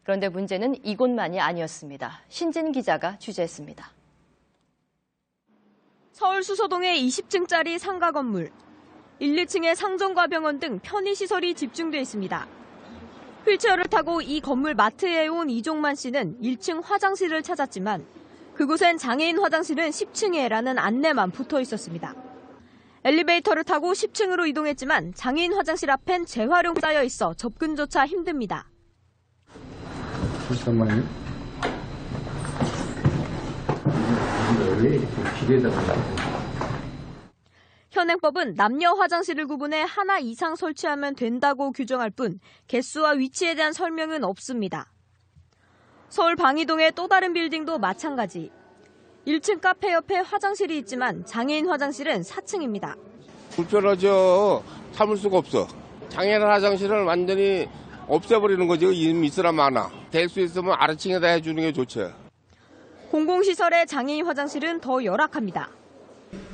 그런데 문제는 이곳만이 아니었습니다. 신진 기자가 취재했습니다. 서울 수서동의 20층짜리 상가 건물. 1, 2층에 상점과 병원 등 편의시설이 집중돼 있습니다. 휠체어를 타고 이 건물 마트에 온 이종만 씨는 1층 화장실을 찾았지만 그곳엔 장애인 화장실은 10층에라는 안내만 붙어 있었습니다. 엘리베이터를 타고 10층으로 이동했지만 장애인 화장실 앞엔 재활용 쌓여 있어 접근조차 힘듭니다. 잠깐만요. 왜 이렇게 길에다가 현행법은 남녀 화장실을 구분해 하나 이상 설치하면 된다고 규정할 뿐 개수와 위치에 대한 설명은 없습니다. 서울 방이동의 또 다른 빌딩도 마찬가지. 1층 카페 옆에 화장실이 있지만 장애인 화장실은 4층입니다. 불편하죠. 참을 수가 없어. 장애인 화장실을 완전히 없애버리는 거지. 이미 있으라 많아. 될 수 있으면 아래층에다 해주는 게 좋죠. 공공시설의 장애인 화장실은 더 열악합니다.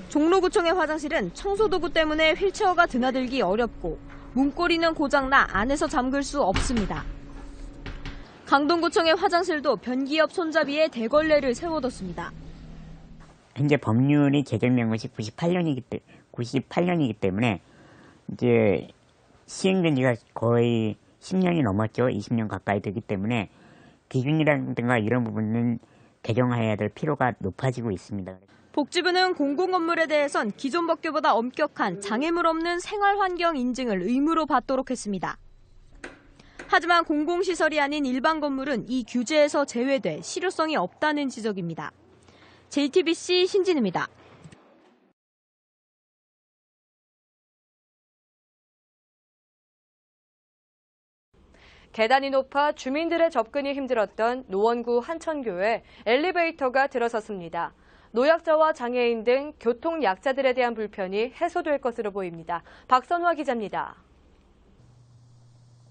종로구청의 화장실은 청소도구 때문에 휠체어가 드나들기 어렵고 문고리는 고장나 안에서 잠글 수 없습니다. 강동구청의 화장실도 변기옆 손잡이에 대걸레를 세워뒀습니다. 현재 법률이 개정된 것이 98년이기 때문에 이제 시행된 지가 거의 10년이 넘었죠. 20년 가까이 되기 때문에 기준이라든가 이런 부분은 개정해야 될 필요가 높아지고 있습니다. 복지부는 공공건물에 대해선 기존 법규보다 엄격한 장애물 없는 생활환경 인증을 의무로 받도록 했습니다. 하지만 공공시설이 아닌 일반 건물은 이 규제에서 제외돼 실효성이 없다는 지적입니다. JTBC 신진입니다. 계단이 높아 주민들의 접근이 힘들었던 노원구 한천교에 엘리베이터가 들어섰습니다. 노약자와 장애인 등 교통약자들에 대한 불편이 해소될 것으로 보입니다. 박선화 기자입니다.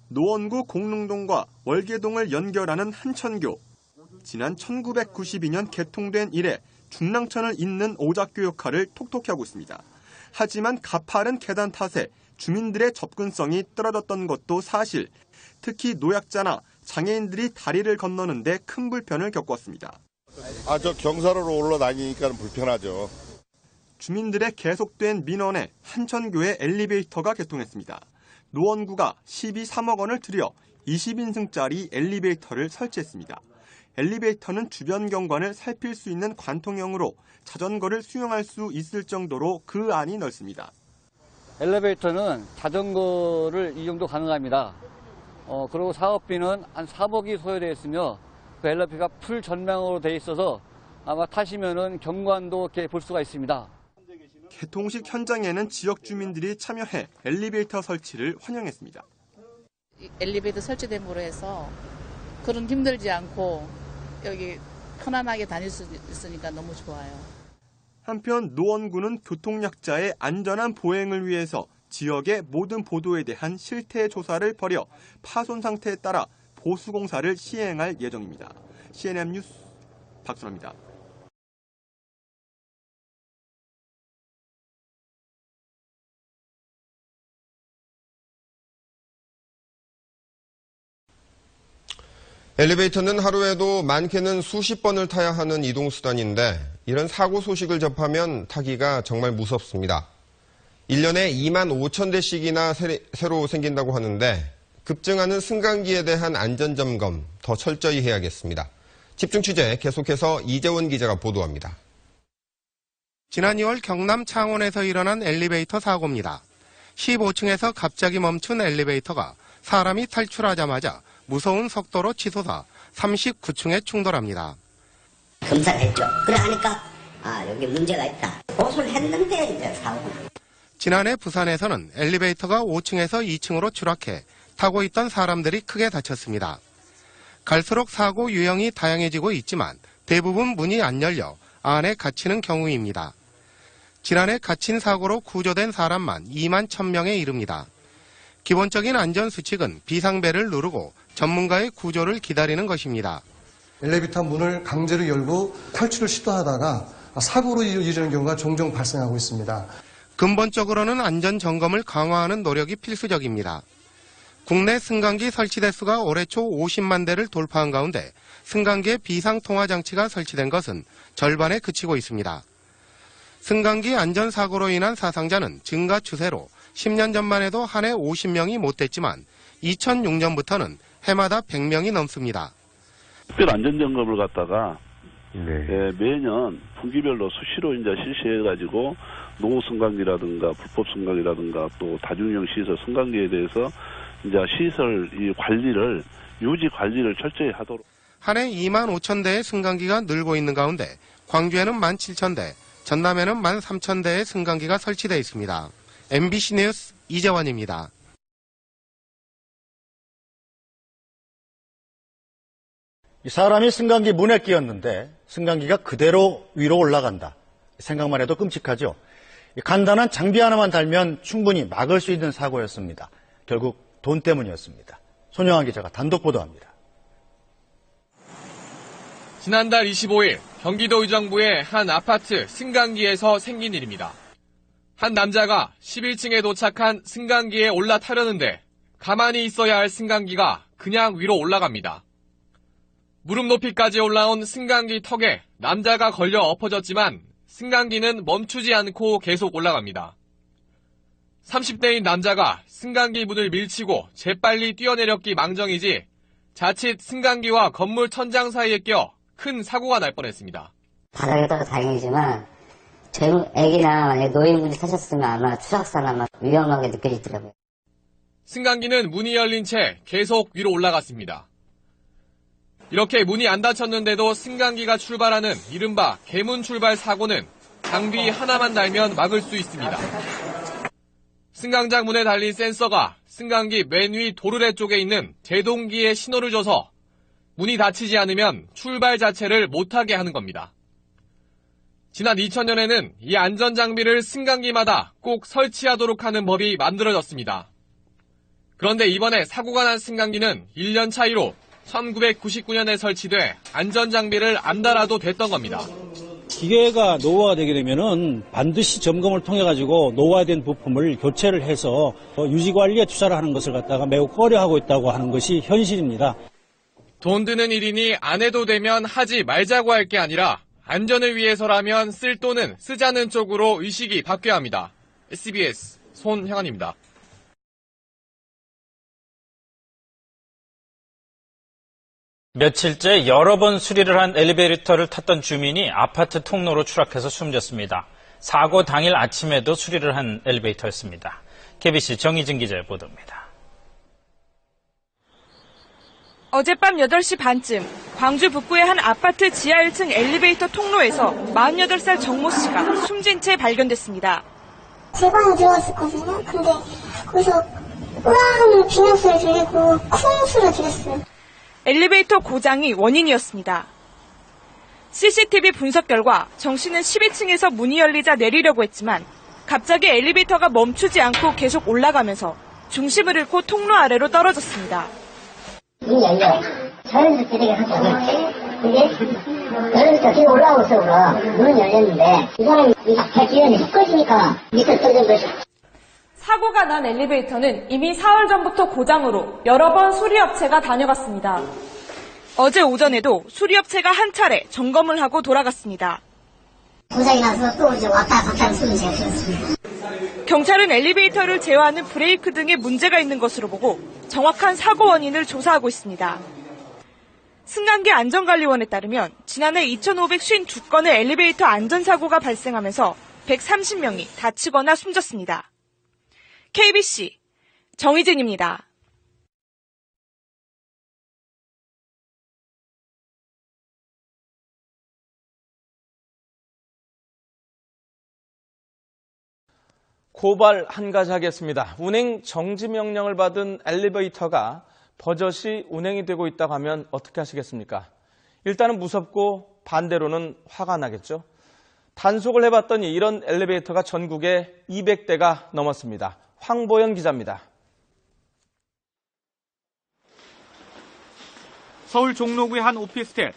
노원구 공릉동과 월계동을 연결하는 한천교. 지난 1992년 개통된 이래 중랑천을 잇는 오작교 역할을 톡톡히 하고 있습니다. 하지만 가파른 계단 탓에 주민들의 접근성이 떨어졌던 것도 사실. 특히 노약자나 장애인들이 다리를 건너는데 큰 불편을 겪었습니다. 저 경사로로 올라다니니까 불편하죠. 주민들의 계속된 민원에 한천교에 엘리베이터가 개통했습니다. 노원구가 12~3억 원을 들여 20인승짜리 엘리베이터를 설치했습니다. 엘리베이터는 주변 경관을 살필 수 있는 관통형으로 자전거를 수용할 수 있을 정도로 그 안이 넓습니다. 엘리베이터는 자전거를 이용도 가능합니다. 그리고 사업비는 한 4억이 소요되어 있으며 그 엘리베이터가 풀 전량으로 되어 있어서 아마 타시면은 경관도 이렇게 볼 수가 있습니다. 개통식 현장에는 지역 주민들이 참여해 엘리베이터 설치를 환영했습니다. 엘리베이터 설치된 거로 해서 그런 힘들지 않고 여기 편안하게 다닐 수 있으니까 너무 좋아요. 한편 노원구는 교통약자의 안전한 보행을 위해서 지역의 모든 보도에 대한 실태 조사를 벌여 파손 상태에 따라 보수공사를 시행할 예정입니다. CNN 뉴스 박순호입니다. 엘리베이터는 하루에도 많게는 수십 번을 타야 하는 이동수단인데 이런 사고 소식을 접하면 타기가 정말 무섭습니다. 1년에 2만 5천 대씩이나 새로 생긴다고 하는데 급증하는 승강기에 대한 안전점검 더 철저히 해야겠습니다. 집중 취재 계속해서 이재원 기자가 보도합니다. 지난 2월 경남 창원에서 일어난 엘리베이터 사고입니다. 15층에서 갑자기 멈춘 엘리베이터가 사람이 탈출하자마자 무서운 속도로 치솟아 39층에 충돌합니다. 검사했죠. 그래 하니까 여기 문제가 있다. 보수를 했는데 이제 사고. 지난해 부산에서는 엘리베이터가 5층에서 2층으로 추락해 타고 있던 사람들이 크게 다쳤습니다. 갈수록 사고 유형이 다양해지고 있지만 대부분 문이 안 열려 안에 갇히는 경우입니다. 지난해 갇힌 사고로 구조된 사람만 2만 1,000명에 이릅니다. 기본적인 안전수칙은 비상벨을 누르고 전문가의 구조를 기다리는 것입니다. 엘리베이터 문을 강제로 열고 탈출을 시도하다가 사고로 이어지는 경우가 종종 발생하고 있습니다. 근본적으로는 안전점검을 강화하는 노력이 필수적입니다. 국내 승강기 설치 대수가 올해 초 50만 대를 돌파한 가운데 승강기에 비상통화장치가 설치된 것은 절반에 그치고 있습니다. 승강기 안전사고로 인한 사상자는 증가 추세로 10년 전만 해도 한 해 50명이 못 됐지만 2006년부터는 해마다 100명이 넘습니다. 특별 안전점검을 갖다가 매년 분기별로 수시로 이제 실시해가지고 노후 승강기라든가 불법 승강기라든가 또 다중이용 시설 승강기에 대해서 이제 시설 이 관리를 유지 관리를 철저히 하도록. 한 해 2만 5천 대의 승강기가 늘고 있는 가운데 광주에는 1만 7천 대, 전남에는 1만 3천 대의 승강기가 설치되어 있습니다. MBC 뉴스 이재원입니다. 사람이 승강기 문에 끼었는데 승강기가 그대로 위로 올라간다. 생각만 해도 끔찍하죠. 간단한 장비 하나만 달면 충분히 막을 수 있는 사고였습니다. 결국 돈 때문이었습니다. 손영환 기자가 단독 보도합니다. 지난달 25일 경기도 의정부의 한 아파트 승강기에서 생긴 일입니다. 한 남자가 11층에 도착한 승강기에 올라타려는데 가만히 있어야 할 승강기가 그냥 위로 올라갑니다. 무릎 높이까지 올라온 승강기 턱에 남자가 걸려 엎어졌지만 승강기는 멈추지 않고 계속 올라갑니다. 30대인 남자가 승강기 문을 밀치고 재빨리 뛰어내렸기 망정이지 자칫 승강기와 건물 천장 사이에 껴 큰 사고가 날 뻔했습니다. 바닥에 떠도 다행이지만 애기나 만약에 노인분이 타셨으면 아마 추락사나 아마 위험하게 느껴지더라고요. 승강기는 문이 열린 채 계속 위로 올라갔습니다. 이렇게 문이 안 닫혔는데도 승강기가 출발하는 이른바 개문 출발 사고는 장비 하나만 달면 막을 수 있습니다. 승강장 문에 달린 센서가 승강기 맨 위 도르래 쪽에 있는 제동기에 신호를 줘서 문이 닫히지 않으면 출발 자체를 못하게 하는 겁니다. 지난 2000년에는 이 안전장비를 승강기마다 꼭 설치하도록 하는 법이 만들어졌습니다. 그런데 이번에 사고가 난 승강기는 1년 차이로 1999년에 설치돼 안전장비를 안 달아도 됐던 겁니다. 기계가 노후화되게 되면은 반드시 점검을 통해 가지고 노후화된 부품을 교체를 해서 유지관리에 투자를 하는 것을 갖다가 매우 꺼려하고 있다고 하는 것이 현실입니다. 돈 드는 일이니 안 해도 되면 하지 말자고 할 게 아니라 안전을 위해서라면 쓸 돈은 쓰자는 쪽으로 의식이 바뀌어야 합니다. SBS 손형환입니다. 며칠째 여러 번 수리를 한 엘리베이터를 탔던 주민이 아파트 통로로 추락해서 숨졌습니다. 사고 당일 아침에도 수리를 한 엘리베이터였습니다. KBC 정희진 기자의 보도입니다. 어젯밤 8시 반쯤 광주 북구의 한 아파트 지하 1층 엘리베이터 통로에서 48살 정모 씨가 숨진 채 발견됐습니다. 제 방에 들어갔었거든요. 근데 거기서 으아 비명 소리 들리고 쿵 소리가 들렸어요. 엘리베이터 고장이 원인이었습니다. CCTV 분석 결과 정 씨는 12층에서 문이 열리자 내리려고 했지만 갑자기 엘리베이터가 멈추지 않고 계속 올라가면서 중심을 잃고 통로 아래로 떨어졌습니다. 문이 열려. 자연스럽게 되게 하잖아. 근데 자연스럽게 계속 올라오고 있어. 문은 열렸는데 이 사람이 발길이 훅 꺼지니까 밑에 떨어진 것이. 사고가 난 엘리베이터는 이미 4월 전부터 고장으로 여러 번 수리업체가 다녀갔습니다. 어제 오전에도 수리업체가 한 차례 점검을 하고 돌아갔습니다. 고장이 나서 또 이제 왔다 갔다 하는 소리가 들었습니다. 경찰은 엘리베이터를 제어하는 브레이크 등에 문제가 있는 것으로 보고 정확한 사고 원인을 조사하고 있습니다. 승강기 안전관리원에 따르면 지난해 2,552건의 엘리베이터 안전사고가 발생하면서 130명이 다치거나 숨졌습니다. KBC 정희진입니다. 고발 한 가지 하겠습니다. 운행 정지 명령을 받은 엘리베이터가 버젓이 운행이 되고 있다고 하면 어떻게 하시겠습니까? 일단은 무섭고 반대로는 화가 나겠죠. 단속을 해봤더니 이런 엘리베이터가 전국에 200대가 넘었습니다. 황보연 기자입니다. 서울 종로구의 한 오피스텔.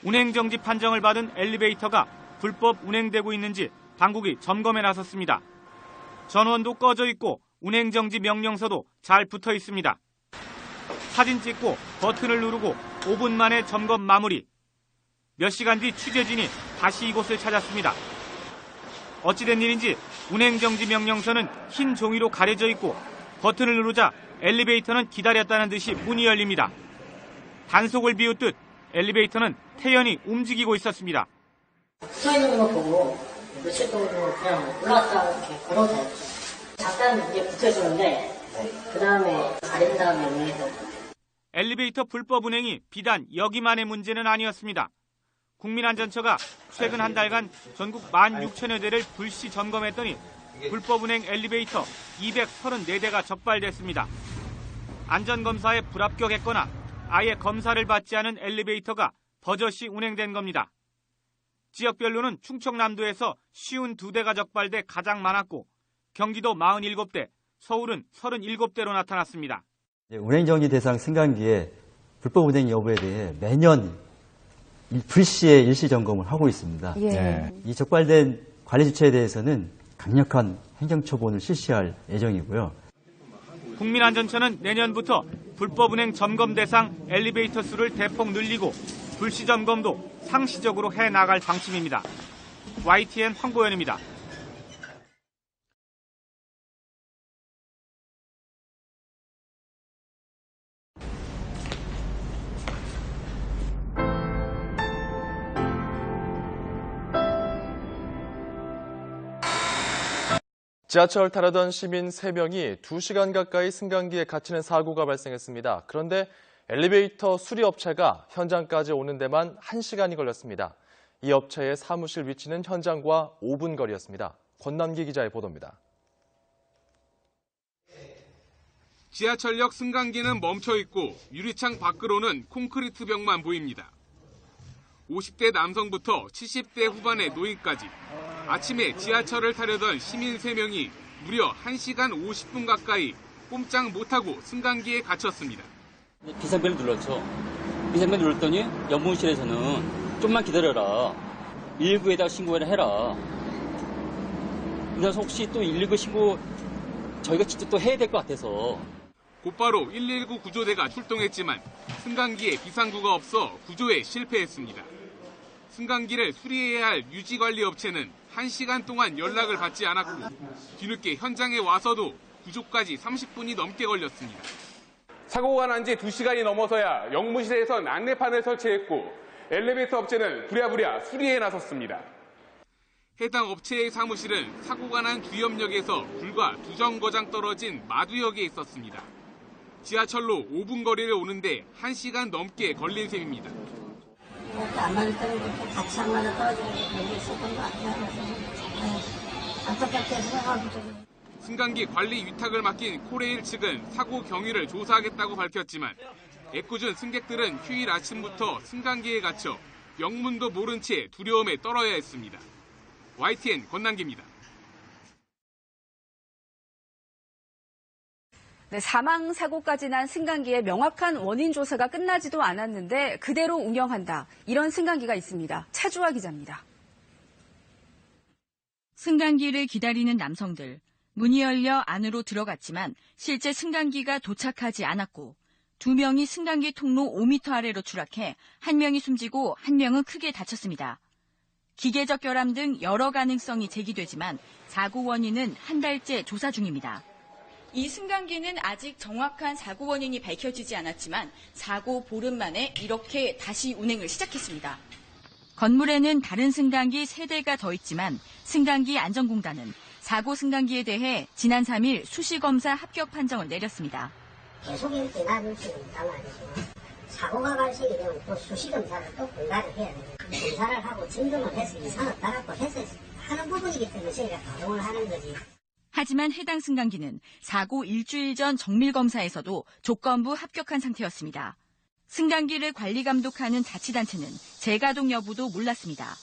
운행정지 판정을 받은 엘리베이터가 불법 운행되고 있는지 당국이 점검에 나섰습니다. 전원도 꺼져 있고 운행정지 명령서도 잘 붙어 있습니다. 사진 찍고 버튼을 누르고 5분 만에 점검 마무리. 몇 시간 뒤 취재진이 다시 이곳을 찾았습니다. 어찌된 일인지 운행정지 명령서는 흰 종이로 가려져 있고 버튼을 누르자 엘리베이터는 기다렸다는 듯이 문이 열립니다. 단속을 비웃듯 엘리베이터는 태연히 움직이고 있었습니다. 서 있는 거 보고 며칠 정도 그냥 올라갔다 이렇게 걸어도 돼요. 잠깐 이제 붙여주는데 그 다음에 가린 다음에 운행해서. 엘리베이터 불법 운행이 비단 여기만의 문제는 아니었습니다. 국민안전처가 최근 한 달간 전국 16,000여 대를 불시 점검했더니 불법 운행 엘리베이터 234대가 적발됐습니다. 안전검사에 불합격했거나 아예 검사를 받지 않은 엘리베이터가 버젓이 운행된 겁니다. 지역별로는 충청남도에서 52대가 적발돼 가장 많았고 경기도 47대, 서울은 37대로 나타났습니다. 운행정지 대상 승강기의 불법 운행 여부에 대해 매년 불시에 일시 점검을 하고 있습니다. 예. 이 적발된 관리 주체에 대해서는 강력한 행정처분을 실시할 예정이고요. 국민안전처는 내년부터 불법 운행 점검 대상 엘리베이터 수를 대폭 늘리고 불시 점검도 상시적으로 해나갈 방침입니다. YTN 황보연입니다. 지하철 타려던 시민 3명이 2시간 가까이 승강기에 갇히는 사고가 발생했습니다. 그런데 엘리베이터 수리업체가 현장까지 오는 데만 1시간이 걸렸습니다. 이 업체의 사무실 위치는 현장과 5분 거리였습니다. 권남기 기자의 보도입니다. 지하철역 승강기는 멈춰 있고 유리창 밖으로는 콘크리트 벽만 보입니다. 50대 남성부터 70대 후반의 노인까지 아침에 지하철을 타려던 시민 3명이 무려 1시간 50분 가까이 꼼짝 못하고 승강기에 갇혔습니다. 비상벨을 눌렀죠. 비상벨 눌렀더니 연무실에서는 좀만 기다려라. 119에다가 신고를 해라. 그래서 혹시 또 119 신고 저희가 직접 또 해야 될 것 같아서. 곧바로 119 구조대가 출동했지만 승강기에 비상구가 없어 구조에 실패했습니다. 승강기를 수리해야 할 유지관리업체는 1시간 동안 연락을 받지 않았고 뒤늦게 현장에 와서도 구조까지 30분이 넘게 걸렸습니다. 사고가 난 지 2시간이 넘어서야 영무실에선 안내판을 설치했고 엘리베이터 업체는 부랴부랴 수리에 나섰습니다. 해당 업체의 사무실은 사고가 난 주염역에서 불과 2정거장 떨어진 마두역에 있었습니다. 지하철로 5분 거리를 오는데 1시간 넘게 걸린 셈입니다. 안 맞을 때는 같이 안 맞아 떨어지는 게 있었던 것 같아요. 안타깝게 생각하고 좀. 승강기 관리 위탁을 맡긴 코레일 측은 사고 경위를 조사하겠다고 밝혔지만 애꿎은 승객들은 휴일 아침부터 승강기에 갇혀 영문도 모른 채 두려움에 떨어야 했습니다. YTN 권남기입니다. 네, 사망 사고까지 난 승강기의 명확한 원인 조사가 끝나지도 않았는데 그대로 운영한다. 이런 승강기가 있습니다. 차주화 기자입니다. 승강기를 기다리는 남성들. 문이 열려 안으로 들어갔지만 실제 승강기가 도착하지 않았고 2명이 승강기 통로 5m 아래로 추락해 1명이 숨지고 1명은 크게 다쳤습니다. 기계적 결함 등 여러 가능성이 제기되지만 사고 원인은 한 달째 조사 중입니다. 이 승강기는 아직 정확한 사고 원인이 밝혀지지 않았지만 사고 보름 만에 이렇게 다시 운행을 시작했습니다. 건물에는 다른 승강기 3대가 더 있지만 승강기 안전공단은 사고 승강기에 대해 지난 3일 수시검사 합격 판정을 내렸습니다. 계속 이렇게 놔둘 수는 있단 말이죠. 사고가 발생이 되면 또 수시검사를 또 공갈을 해야 돼요. 검사를 하고 점검을 해서 이상 없다라고 해서 하는 부분이기 때문에 저희가 가동을 하는 거지. 하지만 해당 승강기는 사고 일주일 전 정밀검사에서도 조건부 합격한 상태였습니다. 승강기를 관리 감독하는 자치단체는 재가동 여부도 몰랐습니다.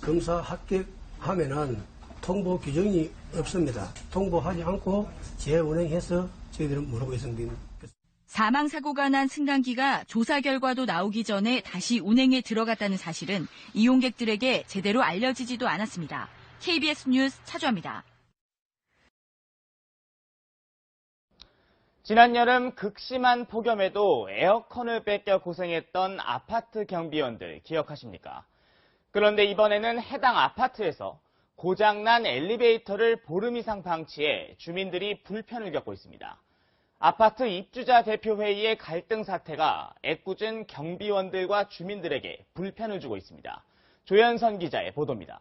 검사 합격하면은 통보 규정이 없습니다. 통보하지 않고 재운행해서 저희들은 모르고 있습니다. 사망 사고가 난 승강기가 조사 결과도 나오기 전에 다시 운행에 들어갔다는 사실은 이용객들에게 제대로 알려지지도 않았습니다. KBS 뉴스 차주아입니다. 지난 여름 극심한 폭염에도 에어컨을 뺏겨 고생했던 아파트 경비원들 기억하십니까? 그런데 이번에는 해당 아파트에서 고장난 엘리베이터를 보름 이상 방치해 주민들이 불편을 겪고 있습니다. 아파트 입주자 대표회의의 갈등 사태가 애꿎은 경비원들과 주민들에게 불편을 주고 있습니다. 조현선 기자의 보도입니다.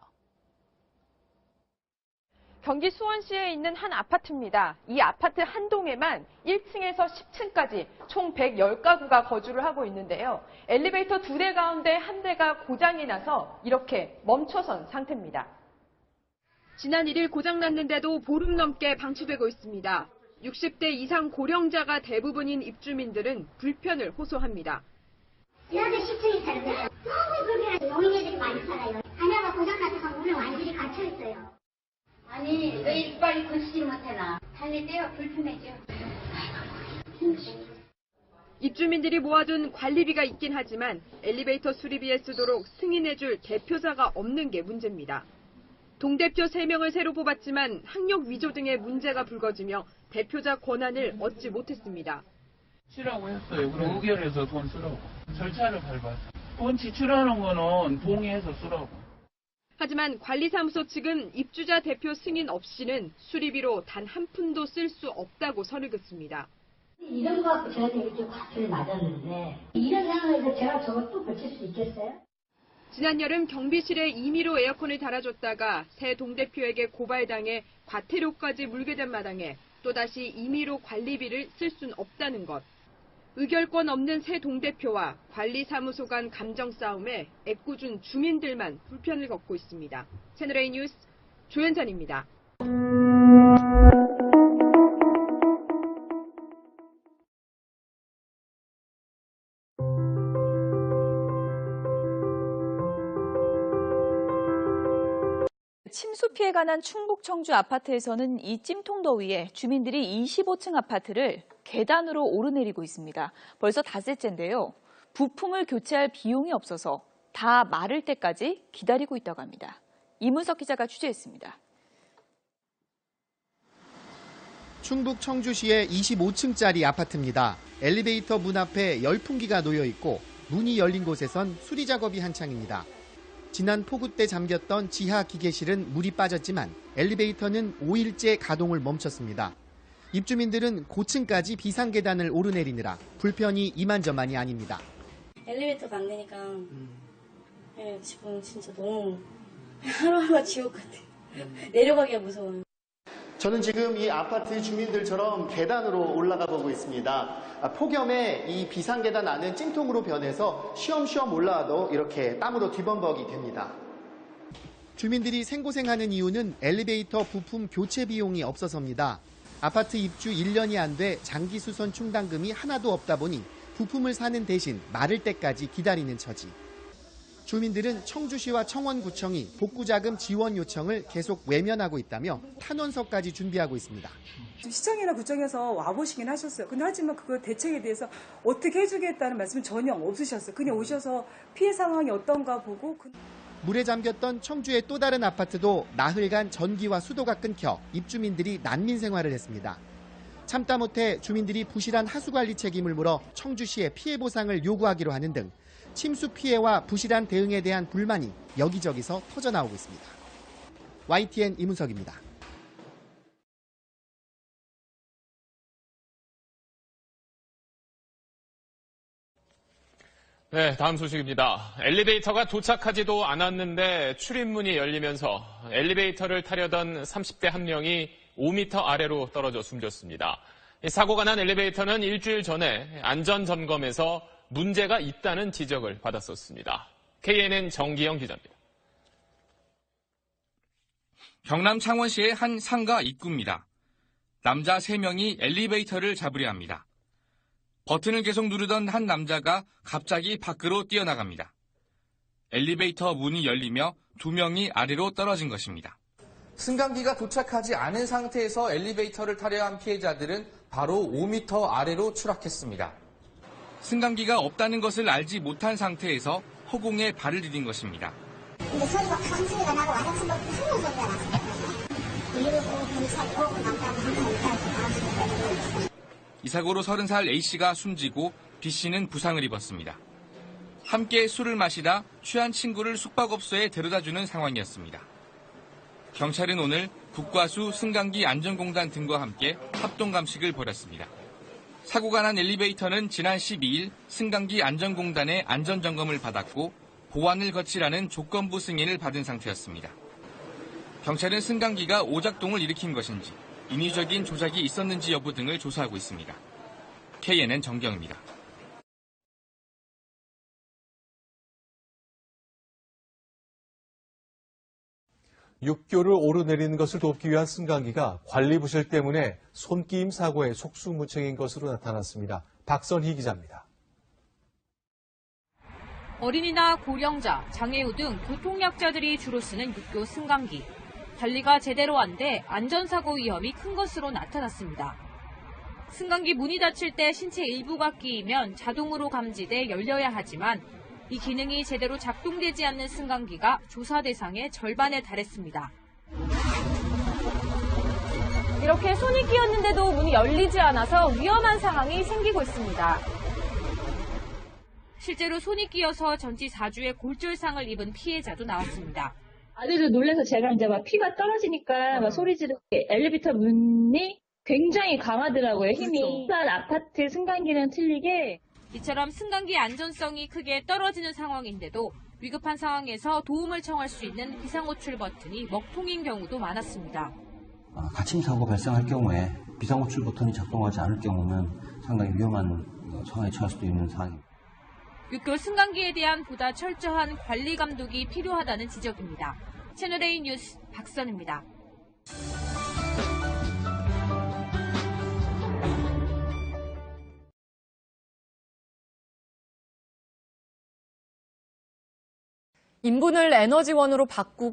경기 수원시에 있는 한 아파트입니다. 이 아파트 한 동에만 1층에서 10층까지 총 110가구가 거주를 하고 있는데요. 엘리베이터 2대 가운데 한 대가 고장이 나서 이렇게 멈춰선 상태입니다. 지난 1일 고장났는데도 보름 넘게 방치되고 있습니다. 60대 이상 고령자가 대부분인 입주민들은 불편을 호소합니다. 여기 10층에 사는데 너무 불편해서 노인네들이 많이 살아요. 하나가 고장나서 문을 완전히 갇혀있어요. 아니 왜 빨리 고치지 못해나. 달릴 때요 불편해져. 입주민들이 모아둔 관리비가 있긴 하지만 엘리베이터 수리비에 쓰도록 승인해줄 대표자가 없는 게 문제입니다. 동대표 3명을 새로 뽑았지만 학력 위조 등의 문제가 불거지며 대표자 권한을 얻지 못했습니다. 쓰라고 했어요. 그럼 의결해서 돈 쓰라고. 절차를 밟아서. 돈 지출하는 거는 동의해서 쓰라고. 하지만 관리사무소 측은 입주자 대표 승인 없이는 수리비로 단 한 푼도 쓸 수 없다고 선을 긋습니다. 이런 거 갖고 저한테 이렇게 과태를 맞았는데 이런 상황에서 제가 저걸 또 고칠 수 있겠어요? 지난 여름 경비실에 임의로 에어컨을 달아줬다가 새 동대표에게 고발당해 과태료까지 물게 된 마당에 또다시 임의로 관리비를 쓸 순 없다는 것. 의결권 없는 새 동대표와 관리사무소 간 감정 싸움에 애꿎은 주민들만 불편을 겪고 있습니다. 채널A 뉴스 조현선입니다. 침수 피해가 난 충북 청주 아파트에서는 이 찜통더위에 주민들이 25층 아파트를 계단으로 오르내리고 있습니다. 벌써 닷새째인데요. 부품을 교체할 비용이 없어서 다 마를 때까지 기다리고 있다고 합니다. 이문석 기자가 취재했습니다. 충북 청주시의 25층짜리 아파트입니다. 엘리베이터 문 앞에 열풍기가 놓여 있고 문이 열린 곳에선 수리 작업이 한창입니다. 지난 폭우 때 잠겼던 지하 기계실은 물이 빠졌지만 엘리베이터는 5일째 가동을 멈췄습니다. 입주민들은 고층까지 비상계단을 오르내리느라 불편이 이만저만이 아닙니다. 엘리베이터가 안 되니까 지금 진짜 너무 하루하루가 지옥 같아요. 내려가기가 무서워요. 저는 지금 이 아파트 주민들처럼 계단으로 올라가 보고 있습니다. 폭염에 이 비상계단 안은 찜통으로 변해서 쉬엄쉬엄 올라와도 이렇게 땀으로 뒤범벅이 됩니다. 주민들이 생고생하는 이유는 엘리베이터 부품 교체 비용이 없어서입니다. 아파트 입주 1년이 안 돼 장기 수선 충당금이 하나도 없다 보니 부품을 사는 대신 마를 때까지 기다리는 처지. 주민들은 청주시와 청원구청이 복구자금 지원 요청을 계속 외면하고 있다며 탄원서까지 준비하고 있습니다. 시청이나 구청에서 와보시긴 하셨어요. 근데 하지만 그 대책에 대해서 어떻게 해주겠다는 말씀은 전혀 없으셨어요. 그냥 오셔서 피해 상황이 어떤가 보고. 물에 잠겼던 청주의 또 다른 아파트도 나흘간 전기와 수도가 끊겨 입주민들이 난민 생활을 했습니다. 참다 못해 주민들이 부실한 하수관리 책임을 물어 청주시에 피해 보상을 요구하기로 하는 등 침수 피해와 부실한 대응에 대한 불만이 여기저기서 터져나오고 있습니다. YTN 이문석입니다. 네, 다음 소식입니다. 엘리베이터가 도착하지도 않았는데 출입문이 열리면서 엘리베이터를 타려던 30대 한 명이 5m 아래로 떨어져 숨졌습니다. 사고가 난 엘리베이터는 일주일 전에 안전점검에서 문제가 있다는 지적을 받았었습니다. KNN 정기영 기자입니다. 경남 창원시의 한 상가 입구입니다. 남자 3명이 엘리베이터를 잡으려 합니다. 버튼을 계속 누르던 한 남자가 갑자기 밖으로 뛰어나갑니다. 엘리베이터 문이 열리며 2명이 아래로 떨어진 것입니다. 승강기가 도착하지 않은 상태에서 엘리베이터를 타려 한 피해자들은 바로 5m 아래로 추락했습니다. 승강기가 없다는 것을 알지 못한 상태에서 허공에 발을 디딘 것입니다. 근데 소리가 큰 소리가 나고 와장창 무서운 소리가 났어요. 119 경찰이 오고 남자가 이 사고로 30살 A씨가 숨지고 B씨는 부상을 입었습니다. 함께 술을 마시다 취한 친구를 숙박업소에 데려다주는 상황이었습니다. 경찰은 오늘 국과수, 승강기 안전공단 등과 함께 합동감식을 벌였습니다. 사고가 난 엘리베이터는 지난 12일 승강기 안전공단의 안전점검을 받았고 보완을 거치라는 조건부 승인을 받은 상태였습니다. 경찰은 승강기가 오작동을 일으킨 것인지 인위적인 조작이 있었는지 여부 등을 조사하고 있습니다. KNN 정경입니다. 육교를 오르내리는 것을 돕기 위한 승강기가 관리 부실 때문에 손끼임 사고의 속수무책인 것으로 나타났습니다. 박선희 기자입니다. 어린이나 고령자, 장애우 등 교통약자들이 주로 쓰는 육교 승강기. 관리가 제대로 안 돼 안전사고 위험이 큰 것으로 나타났습니다. 승강기 문이 닫힐 때 신체 일부가 끼이면 자동으로 감지돼 열려야 하지만 이 기능이 제대로 작동되지 않는 승강기가 조사 대상의 절반에 달했습니다. 이렇게 손이 끼었는데도 문이 열리지 않아서 위험한 상황이 생기고 있습니다. 실제로 손이 끼어서 전치 4주의 골절상을 입은 피해자도 나왔습니다. 아들도 놀라서 제가 이제 막 피가 떨어지니까 막 소리 지르고 엘리베이터 문이 굉장히 강하더라고요, 힘이. 일반 아파트 승강기랑 틀리게. 이처럼 승강기 안전성이 크게 떨어지는 상황인데도 위급한 상황에서 도움을 청할 수 있는 비상호출 버튼이 먹통인 경우도 많았습니다. 가침 사고 발생할 경우에 비상호출 버튼이 작동하지 않을 경우는 상당히 위험한 상황에 처할 수도 있는 상황입니다. 육교 승강기에 대한 보다 철저한 관리 감독이 필요하다는 지적입니다. 채널A 뉴스 박선입니다. 인분을 에너지원으로 바꾸고